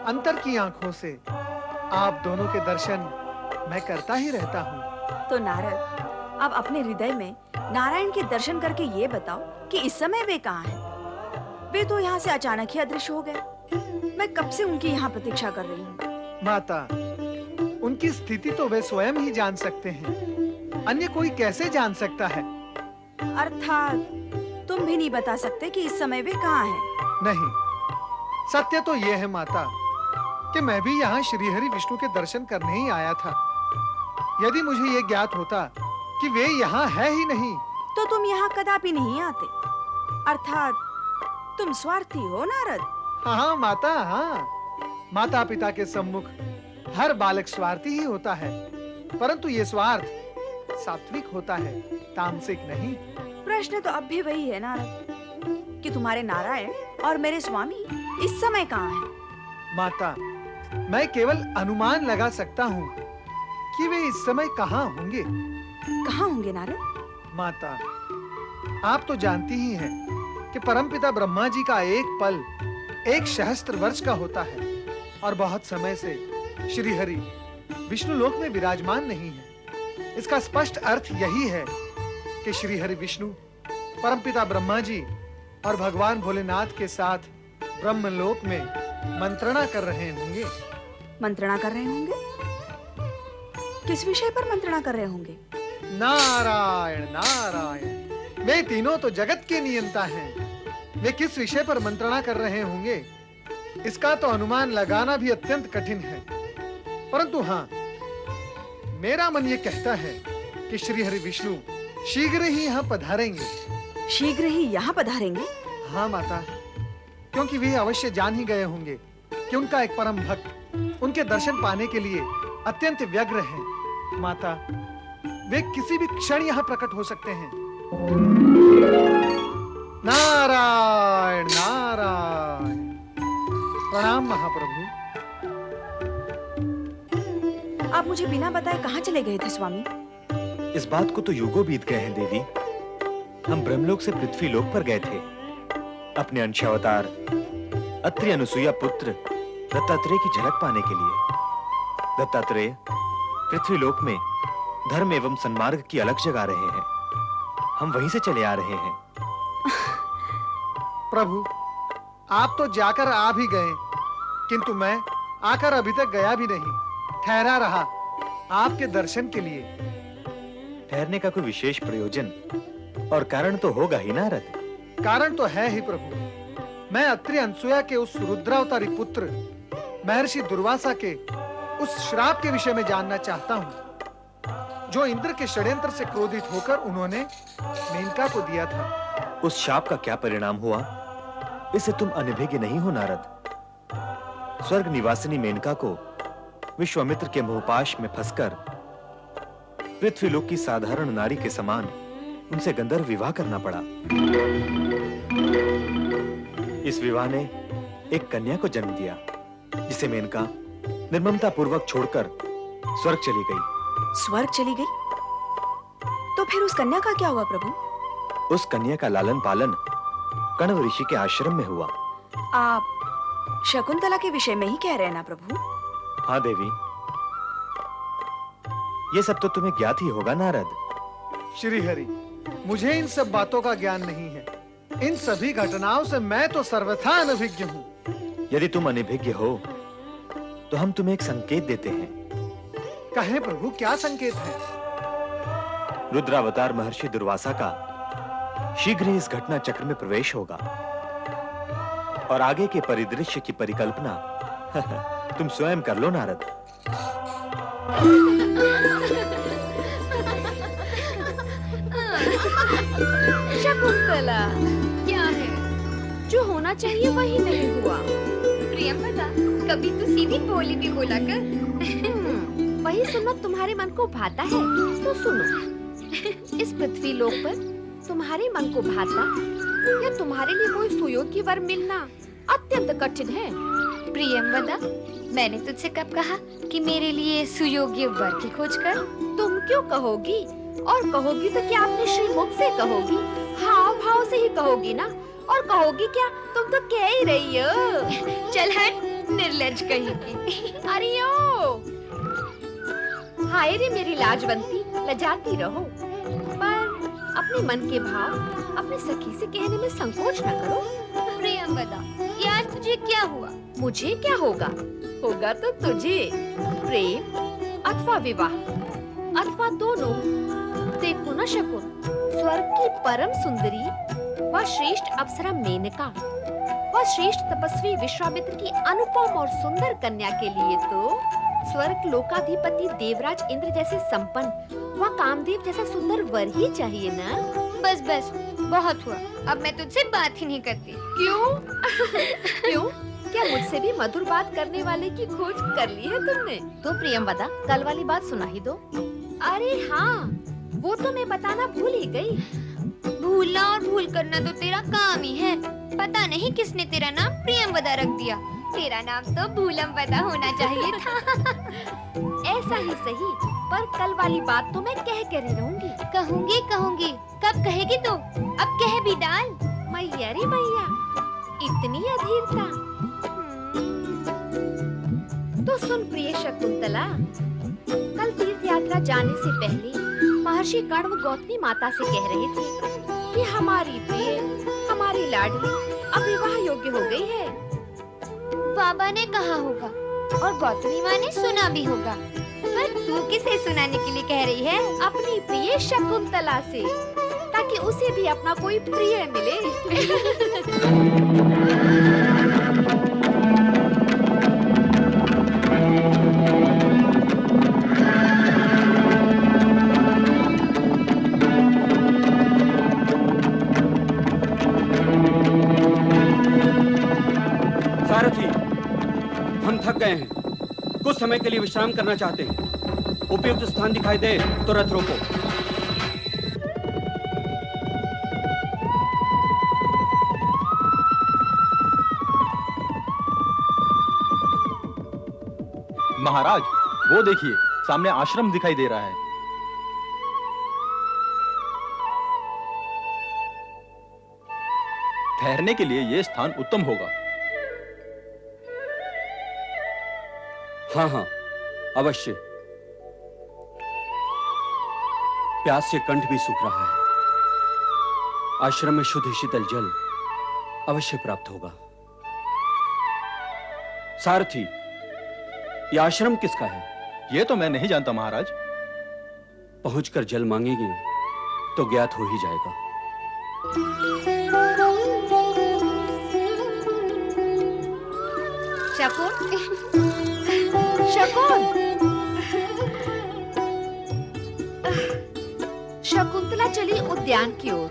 अंतर की आंखों से आप दोनों के दर्शन मैं करता ही रहता हूँ। तो नारद, अब अपने हृदय में नारायण के दर्शन करके ये बताओ कि इस समय वे कहाँ हैं? वे तो यहाँ से अचानक ही अदृश्य हो गए। मैं कब से उनकी यहाँ प्रतीक्षा कर रही हूँ। माता, उनकी स्थिति तो वे स्वयं ही जान सकते हैं, अन्य कोई कैसे जान सकता है? अर्थात तुम भी नहीं बता सकते कि इस समय वे कहाँ हैं? नहीं, सत्य तो ये है माता कि मैं भी यहाँ श्रीहरि विष्णु के दर्शन करने ही आया था। यदि मुझे ये ज्ञात होता कि वे यहाँ है ही नहीं तो तुम यहाँ कदापि नहीं आते। अर्थात तुम स्वार्थी हो नारद। हाँ माता, हाँ। माता पिता के सम्मुख हर बालक स्वार्थी ही होता है, परंतु ये स्वार्थ सात्विक होता है, तामसिक नहीं। प्रश्न तो अब भी वही है नारद कि तुम्हारे नारायण और मेरे स्वामी इस समय कहाँ हैं? माता, मैं केवल अनुमान लगा सकता हूँ कि वे इस समय कहाँ होंगे। कहाँ होंगे नारद? माता, आप तो जानती ही हैं कि परमपिता ब्रह्मा जी का एक पल 1 सहस्त्र वर्ष का होता है और बहुत समय से श्रीहरि विष्णु लोक में विराजमान नहीं है। इसका स्पष्ट अर्थ यही है कि श्रीहरि विष्णु परमपिता ब्रह्मा जी और भगवान भोलेनाथ के साथ ब्रह्मलोक में मंत्रणा कर रहे होंगे। मंत्रणा कर रहे होंगे? किस विषय पर मंत्रणा कर रहे होंगे? नारायण नारायण, वे तीनों तो जगत के नियंता हैं। वे किस विषय पर मंत्रणा कर रहे होंगे इसका तो अनुमान लगाना भी अत्यंत कठिन है। परंतु हाँ, मेरा मन ये कहता है कि श्री हरि विष्णु शीघ्र ही यहाँ पधारेंगे। शीघ्र ही यहाँ पधारेंगे? हाँ माता, क्योंकि वे अवश्य जान ही गए होंगे कि उनका एक परम भक्त उनके दर्शन पाने के लिए अत्यंत व्यग्र है। माता, वे किसी भी क्षण यहाँ प्रकट हो सकते हैं। नारायण नारायण। प्रणाम महाप्रभु। आप मुझे बिना बताए कहाँ चले गए थे स्वामी? इस बात को तो युगों बीत गए हैं देवी। हम ब्रह्मलोक से पृथ्वी लोक पर गए थे अपने अंशावतार अत्रि अनुसुईया पुत्र दत्तात्रेय की झलक पाने के लिए। दत्तात्रेय पृथ्वी लोक में धर्म एवं सन्मार्ग की अलख जगा रहे हैं। हम वहीं से चले आ रहे हैं। प्रभु, आप तो जाकर आ भी गए, किंतु मैं आकर अभी तक गया भी नहीं, ठहरा रहा आपके दर्शन के लिए। ठहरने का कोई विशेष प्रयोजन और कारण तो होगा ही नारद। कारण तो है ही प्रभु। मैं अत्रि अनसुया के उस रुद्रावतारी पुत्र महर्षि दुर्वासा के उस श्राप के विषय में जानना चाहता हूँ, जो इंद्र के षड्यंत्र से क्रोधित होकर उन्होंने मेनका को दिया था। उस शाप का क्या परिणाम हुआ, इससे तुम अनभिज्ञ नहीं हो नारद। स्वर्ग निवासिनी मेनका को विश्वामित्र के मोहपाश में फंसकर पृथ्वीलोक की साधारण नारी के समान उनसे गंधर्व विवाह करना पड़ा। इस विवाह ने एक कन्या को जन्म दिया, जिसे मेनका निर्ममता पूर्वक छोड़कर स्वर्ग चली गई। स्वर्ग चली गई? तो फिर उस कन्या का क्या हुआ प्रभु? उस कन्या का लालन पालन कण्व ऋषि के आश्रम में हुआ। आप शकुंतला के विषय में ही कह रहे हैं ना प्रभु? हाँ देवी, ये सब तो तुम्हें ज्ञात ही होगा नारद। श्री हरि, मुझे इन सब बातों का ज्ञान नहीं है। इन सभी घटनाओं से मैं तो सर्वथा अनभिज्ञ हूँ। यदि तुम अनभिज्ञ हो तो हम तुम्हें एक संकेत देते हैं। कहें प्रभु, क्या संकेत है? रुद्रावतार महर्षि दुर्वासा का शीघ्र ही इस घटना चक्र में प्रवेश होगा और आगे के परिदृश्य की परिकल्पना तुम स्वयं कर लो नारद। शकुंतला, क्या है? जो होना चाहिए वही नहीं हुआ। प्रियंवदा, कभी तो सीधी बोली भी बोला कर। वही सुनना तुम्हारे मन को भाता है तो सुनो। इस पृथ्वी लोक पर तुम्हारे मन को भाता या तुम्हारे लिए कोई सुयोग्य वर मिलना अत्यंत कठिन है। प्रियंवदा, मैंने तुझसे कब कहा कि मेरे लिए सुयोग्य वर की खोज कर? तुम क्यों कहोगी? और कहोगी तो क्या अपने श्रीमुख से कहोगी? हाव भाव से ही कहोगी ना। और कहोगी क्या? तुम तो कह ही रही हो। चल हट, निर्लज्ज कहीं। अरे ओ, हाय रे मेरी लाजवंती, लजाती रहो, पर अपने मन के भाव अपने सखी से कहने में संकोच न करो। प्रियंवदा, यार तुझे क्या हुआ? मुझे क्या होगा? होगा तो तुझे प्रेम अथवा विवाह अथवा दोनों। देखो न शकुन, स्वर्ग की परम सुंदरी व श्रेष्ठ अप्सरा मेनका व श्रेष्ठ तपस्वी विश्वामित्र की अनुपम और सुंदर कन्या के लिए तो स्वर्ग लोकाधिपति देवराज इंद्र जैसे संपन्न व कामदेव जैसा सुंदर वर ही चाहिए ना। बस बस, बहुत हुआ। अब मैं तुझसे बात ही नहीं करती। क्यों? क्यों? क्या मुझसे भी मधुर बात करने वाले की खोज कर ली है तुमने? तो प्रियंवदा, कल वाली बात सुना ही दो। अरे हाँ, वो तो मैं बताना भूल ही गई। भूलना और भूल करना तो तेरा काम ही है। पता नहीं किसने तेरा नाम प्रियंवदा रख दिया। तेरा नाम तो भूलमवदा होना चाहिए था। ऐसा ही सही, पर कल वाली बात तो मैं कह कर ही रहूंगी। कहूंगी। कब कहेगी तो? अब कह भी डाल। मैया रे मैया, इतनी अधीरता। तो सुन प्रिय शकुंतला, कल तीर्थ यात्रा जाने से पहले महर्षि कण्व गौतमी माता से कह रहे थे कि हमारी प्रिय, हमारी लाडली अब विवाह योग्य हो गई है। बाबा ने कहा होगा और गौतमी माँ ने सुना भी होगा, पर तू किसे सुनाने के लिए कह रही है? अपनी प्रिय शकुंतला से, ताकि उसे भी अपना कोई प्रिय मिले। हम थक गए हैं, कुछ समय के लिए विश्राम करना चाहते हैं। उपयुक्त स्थान दिखाई दे तो रथ रोको। महाराज, वो देखिए, सामने आश्रम दिखाई दे रहा है। ठहरने के लिए यह स्थान उत्तम होगा। हाँ हाँ, अवश्य। प्यास से कंठ भी सूख रहा है। आश्रम में शुद्ध शीतल जल अवश्य प्राप्त होगा। सारथी, यह आश्रम किसका है? यह तो मैं नहीं जानता महाराज। पहुंचकर जल मांगेंगे तो ज्ञात हो ही जाएगा। शकुन, शकुन, शकुंतला चली उद्यान की ओर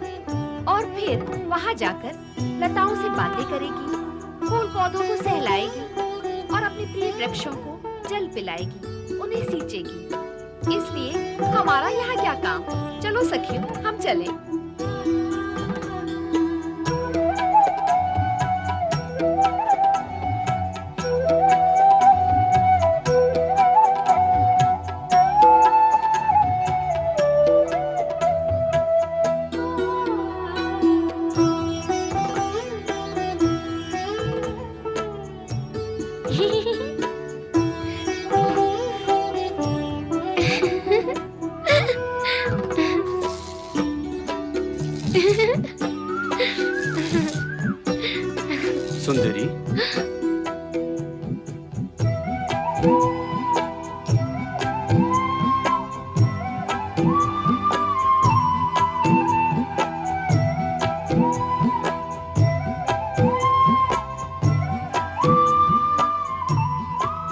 और फिर वहां जाकर लताओं से बातें करेगी, फूल पौधों को सहलाएगी और अपने प्रिय वृक्षों को जल पिलाएगी, उन्हें सींचेगी। इसलिए हमारा यहाँ क्या काम? चलो सखियों, हम चलें। सुंदरी,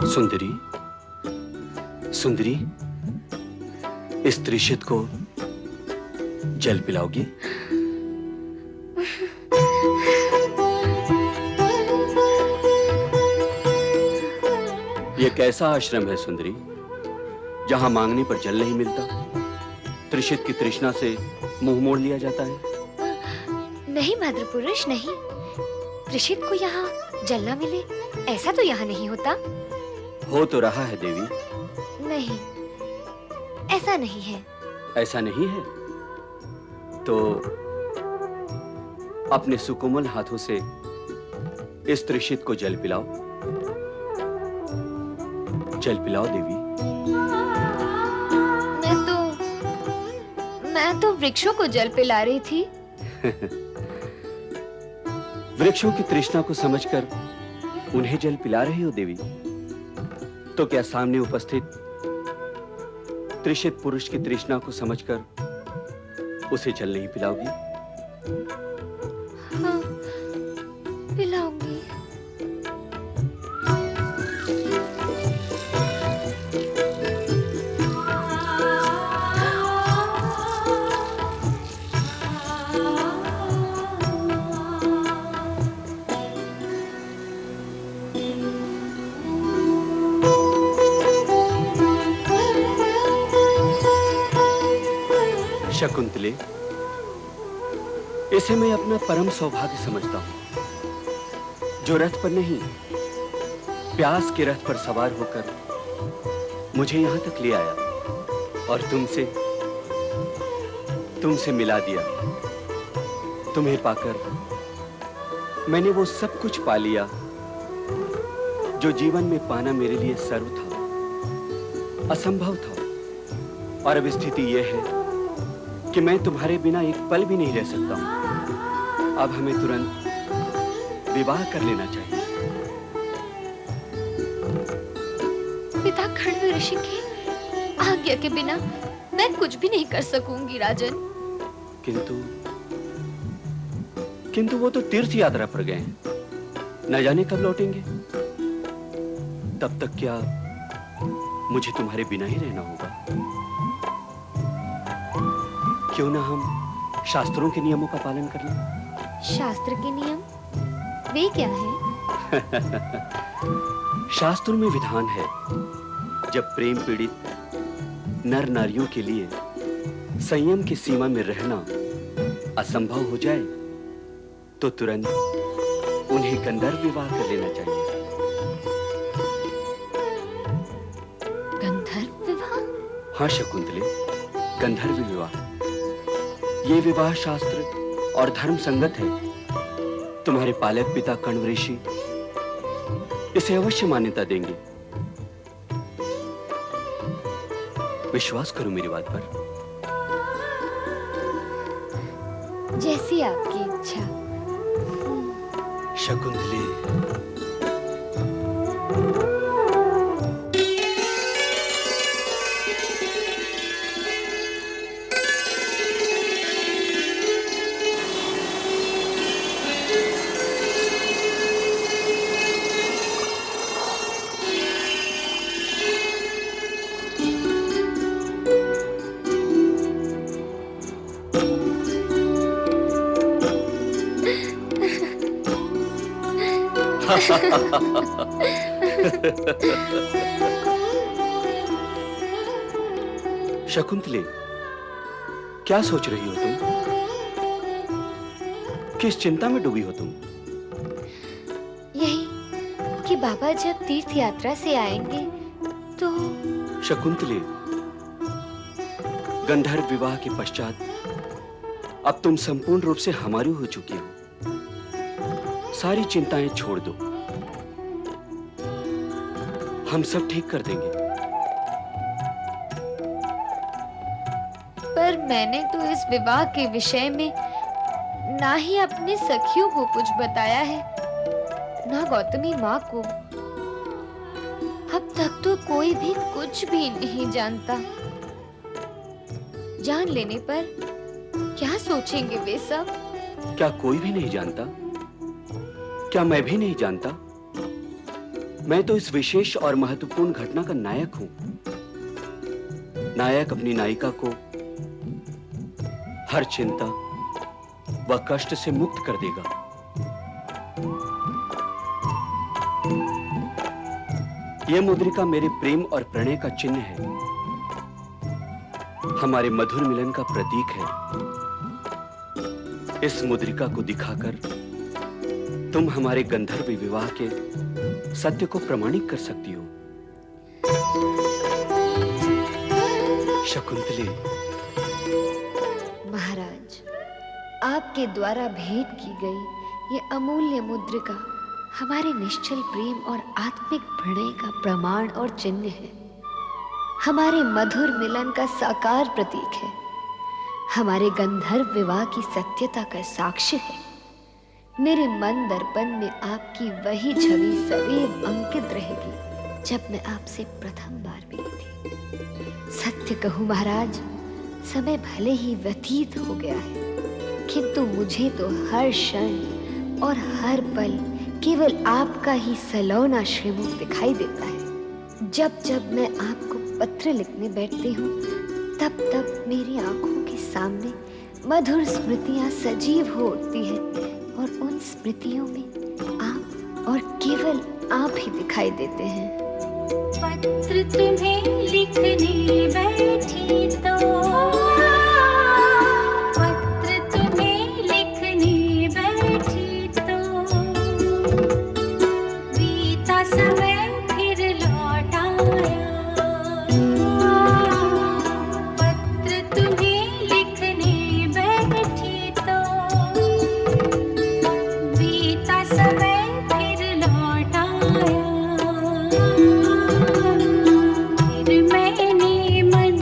सुंदरी, सुंदरी, इस त्रिशत को जल पिलाओगी? यह कैसा आश्रम है सुंदरी, जहां मांगने पर जल नहीं मिलता, त्रिशत की तृष्णा से मुंह मोड़ लिया जाता है? नहीं भद्र पुरुष, नहीं। त्रिशत को यहाँ जल ना मिले, ऐसा तो यहाँ नहीं होता। हो तो रहा है देवी। नहीं, ऐसा नहीं है। ऐसा नहीं है तो अपने सुकोमल हाथों से इस त्रिशत को जल पिलाओ। जल पिलाओ देवी। मैं तो वृक्षों को जल पिला रही थी। वृक्षों की तृष्णा को समझकर उन्हें जल पिला रही हो देवी? तो क्या सामने उपस्थित त्रिशत पुरुष की तृष्णा को समझकर उसे जल नहीं पिलाओगी? हाँ, पिलाऊंगी। शकुंतले, इसे मैं अपना परम सौभाग्य समझता हूं, जो रथ पर नहीं, प्यास के रथ पर सवार होकर मुझे यहां तक ले आया और तुमसे मिला दिया। तुम्हें पाकर मैंने वो सब कुछ पा लिया जो जीवन में पाना मेरे लिए सर्व था, असंभव था। और अब स्थिति यह है कि मैं तुम्हारे बिना एक पल भी नहीं रह सकता हूं। अब हमें तुरंत विवाह कर लेना चाहिए। पिता खंडवी ऋषि की आज्ञा के बिना मैं कुछ भी नहीं कर सकूंगी राजन। किंतु वो तो तीर्थ यात्रा पर गए हैं, न जाने कब लौटेंगे। तब तक क्या मुझे तुम्हारे बिना ही रहना होगा? क्यों ना हम शास्त्रों के नियमों का पालन कर लें? शास्त्र के नियम वे क्या हैं? शास्त्रों में विधान है, जब प्रेम पीड़ित नर नारियों के लिए संयम की सीमा में रहना असंभव हो जाए तो तुरंत उन्हें गंधर्व विवाह कर लेना चाहिए। गंधर्व विवाह? हाँ शकुंतले, गंधर्व विवाह। ये विवाह शास्त्र और धर्म संगत है। तुम्हारे पालक पिता कण्व ऋषि इसे अवश्य मान्यता देंगे। विश्वास करो मेरी बात पर। जैसी आपकी इच्छा। शकुंतले, शकुंतले, क्या सोच रही हो तुम? किस चिंता में डूबी हो तुम? यही कि बाबा जब तीर्थ यात्रा से आएंगे तो। शकुंतले, गंधर्व विवाह के पश्चात अब तुम संपूर्ण रूप से हमारी हो चुकी हो। सारी चिंताएं छोड़ दो, हम सब ठीक कर देंगे। पर मैंने तो इस विवाह के विषय में ना ही अपने सखियों को कुछ बताया है, ना गौतमी माँ को। अब तक तो कोई भी कुछ भी नहीं जानता। जान लेने पर क्या सोचेंगे वे सब? क्या कोई भी नहीं जानता? क्या मैं भी नहीं जानता? मैं तो इस विशेष और महत्वपूर्ण घटना का नायक हूं। नायक अपनी नायिका को हर चिंता व कष्ट से मुक्त कर देगा। यह मुद्रिका मेरे प्रेम और प्रणय का चिन्ह है, हमारे मधुर मिलन का प्रतीक है। इस मुद्रिका को दिखाकर तुम हमारे गंधर्व विवाह के सत्य को प्रमाणित कर सकती हो। शकुंतले। महाराज, आपके द्वारा भेंट की गई ये अमूल्य मुद्रिका हमारे निश्चल प्रेम और आत्मिक प्रणय का प्रमाण और चिन्ह है, हमारे मधुर मिलन का साकार प्रतीक है, हमारे गंधर्व विवाह की सत्यता का साक्ष्य है। मेरे मन दर्पण में आपकी वही छवि सदैव अंकित रहेगी जब मैं आपसे प्रथम बार मिली थी। सत्य कहूं महाराज, समय भले ही व्यतीत हो गया है, किंतु मुझे तो हर क्षण और हर पल केवल आपका ही सलौना श्रीमुख दिखाई देता है। जब जब मैं आपको पत्र लिखने बैठती हूँ, तब तब मेरी आंखों के सामने मधुर स्मृतियां सजीव हो उठती हैं और उन स्मृतियों में आप और केवल आप ही दिखाई देते हैं। पत्र तुम्हें लिखने बैठी तो, पत्र तुम्हें लिखने बैठी तो, बीता समय फिर लौट आया। पत्र तुम्हें लिखने बैठी तो, बीता समय फिर लौट आया। फिर मैंने मन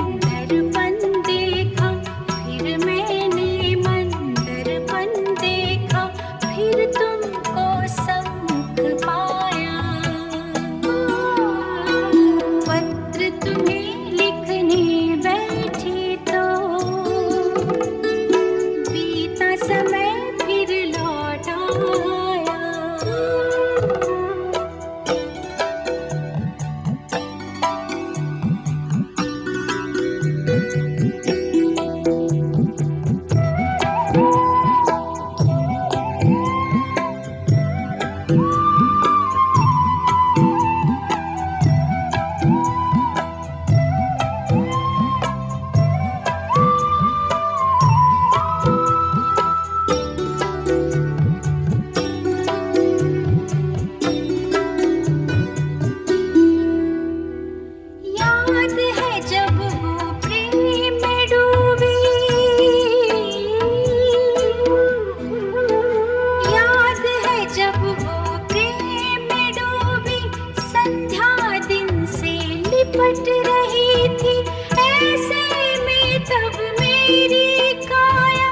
लिपट रही थी, ऐसे में तब मेरी काया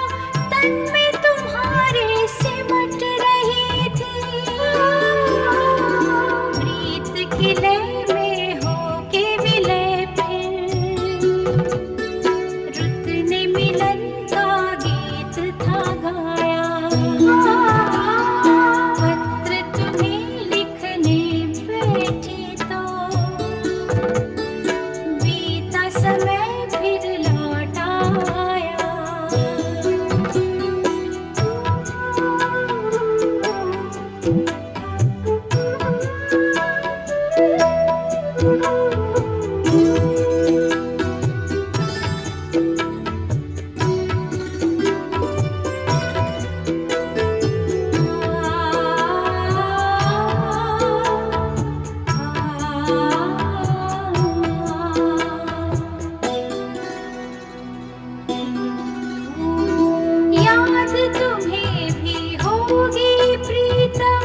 तन में तुम्हारे सिमट रही थी। प्रीत की लय में होके विलय फिर, रुत ने मिलन का गीत था गाया। पत्र तुम्हें लिखने बैठी तो बीता समय फिर लौट आया। याद तुम्हें भी होगी प्रीतम,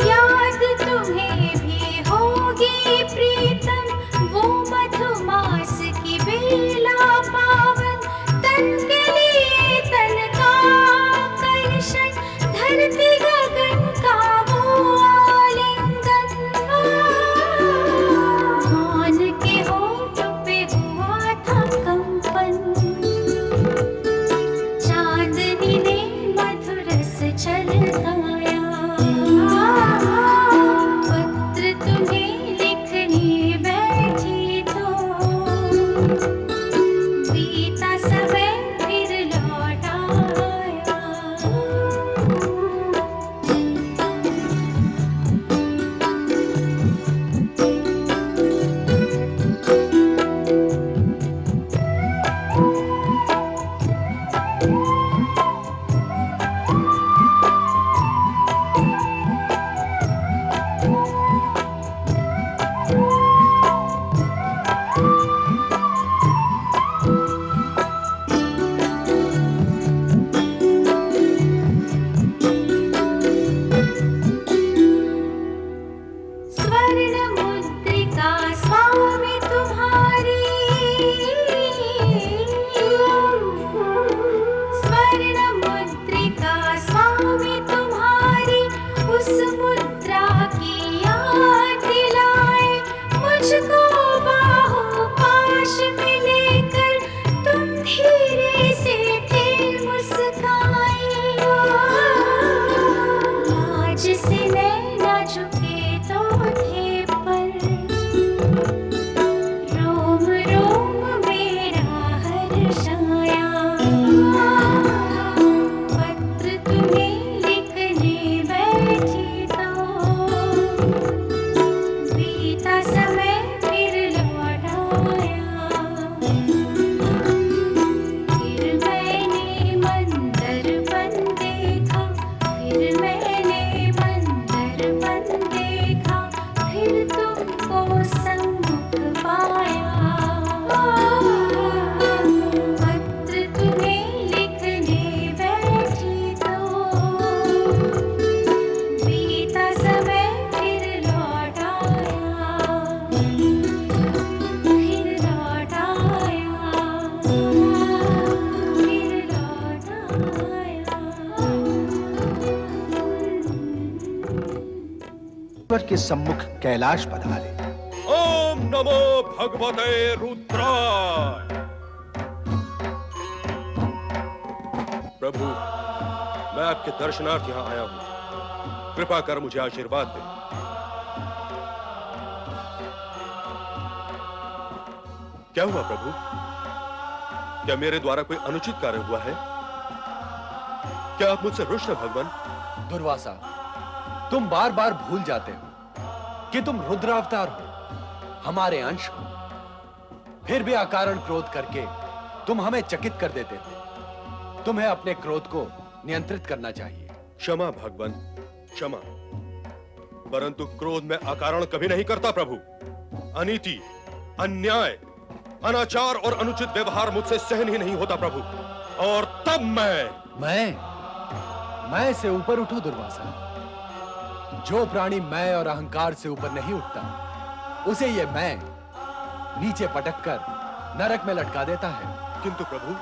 याद तुम्हें भी होगी प्रीतम, वो मधुमास की बेला पावन, तन के लिए तन का आकर्षण, धरती गगन का वो आलिंगन। मान के होठ पे हुआ था कंपन, चांदनी ने मधुरस छलकाया। पत्र तुम्हें लिखने बैठी तो बीता समय फिर लौट आया। स्वर्ण मुद्रिका स्वामी तुम्हारी, स्वर्ण मुद्रिका स्वामी तुम्हारी, उस मुद्रा की याद दिलाए मुझको। बाहों पाश में लेकर तुम धीरे से थे मुस्काए। लाज से नैना झुके तो थे पर, रोम रोम मेरा हर्षाया। पत्र तुम्हें लिखने बैठी तो बीता समय फिर लौट आया। फिर मैंने मंदरपन देखा, फिर मैंने मंदरपन देखा, फिर तुमको सम्मुख पाया। पत्र तुम्हें लिखने बैठी तो बीता समय फिर लौट आया। फिर लौट आया, फिर लौट ईश्वर के सम्मुख कैलाश पधारे। ओम नमो भगवते रुद्राय। प्रभु, मैं आपके दर्शनार्थ यहाँ आया हूँ, कृपा कर मुझे आशीर्वाद दे। क्या हुआ प्रभु? क्या मेरे द्वारा कोई अनुचित कार्य हुआ है? क्या आप मुझसे रुष्ट हैं भगवान? दुर्वासा, तुम बार बार भूल जाते हो कि तुम रुद्रावतार हो, हमारे अंश हो। फिर भी अकारण क्रोध करके तुम हमें चकित कर देते हो। तुम्हें अपने क्रोध को नियंत्रित करना चाहिए। क्षमा भगवान, क्षमा। परंतु क्रोध में अकारण कभी नहीं करता प्रभु। अनीति, अन्याय, अनाचार और अनुचित व्यवहार मुझसे सहन ही नहीं होता प्रभु। और तब मैं से ऊपर उठो दुर्वासा। जो प्राणी मैं और अहंकार से ऊपर नहीं उठता, उसे ये मैं नीचे पटक कर नरक में लटका देता है। किंतु प्रभु,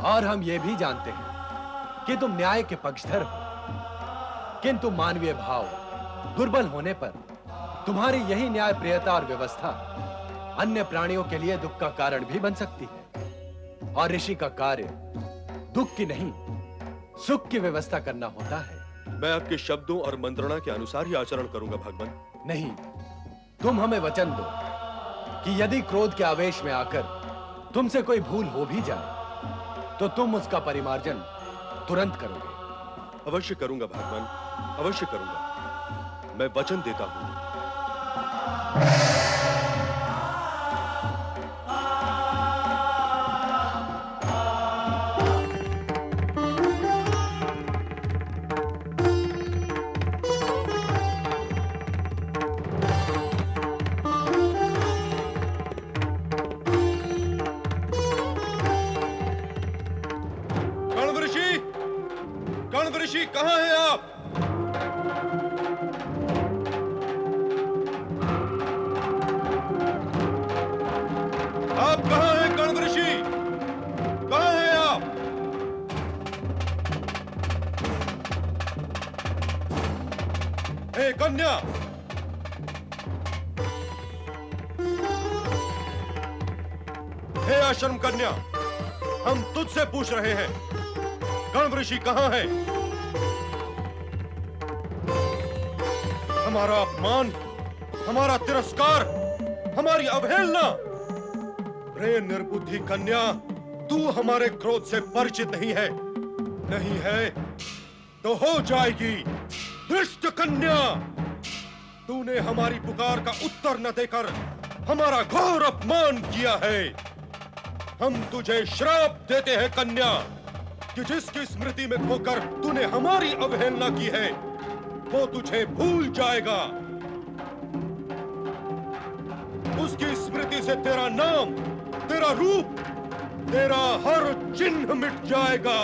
और हम ये भी जानते हैं कि तुम न्याय के पक्षधर हो, किंतु मानवीय भाव दुर्बल होने पर तुम्हारी यही न्याय प्रियता और व्यवस्था अन्य प्राणियों के लिए दुख का कारण भी बन सकती है। और ऋषि का कार्य दुख की नहीं, सुख की व्यवस्था करना होता है। मैं आपके शब्दों और मंत्रणा के अनुसार ही आचरण करूंगा भगवान। नहीं, तुम हमें वचन दो कि यदि क्रोध के आवेश में आकर तुमसे कोई भूल हो भी जाए तो तुम उसका परिमार्जन तुरंत करोगे। अवश्य करूंगा भगवान, अवश्य करूंगा। मैं वचन देता हूं। कण्व ऋषि, कहां हैं आप? आप कहां हैं कण्व ऋषि? कहां हैं आप? हे कन्या, हे आश्रम कन्या, हम तुझसे पूछ रहे हैं, कण्व ऋषि कहां है? हमारा अपमान, हमारा तिरस्कार, हमारी अवहेलना। रे निर्बुद्धि कन्या, तू हमारे क्रोध से परिचित नहीं है। नहीं है तो हो जाएगी। दुष्ट कन्या, तूने हमारी पुकार का उत्तर न देकर हमारा घोर अपमान किया है। हम तुझे श्राप देते हैं कन्या कि जिसकी स्मृति में खोकर तूने हमारी अवहेलना की है, वो तुझे भूल जाएगा। उसकी स्मृति से तेरा नाम, तेरा रूप, तेरा हर चिन्ह मिट जाएगा।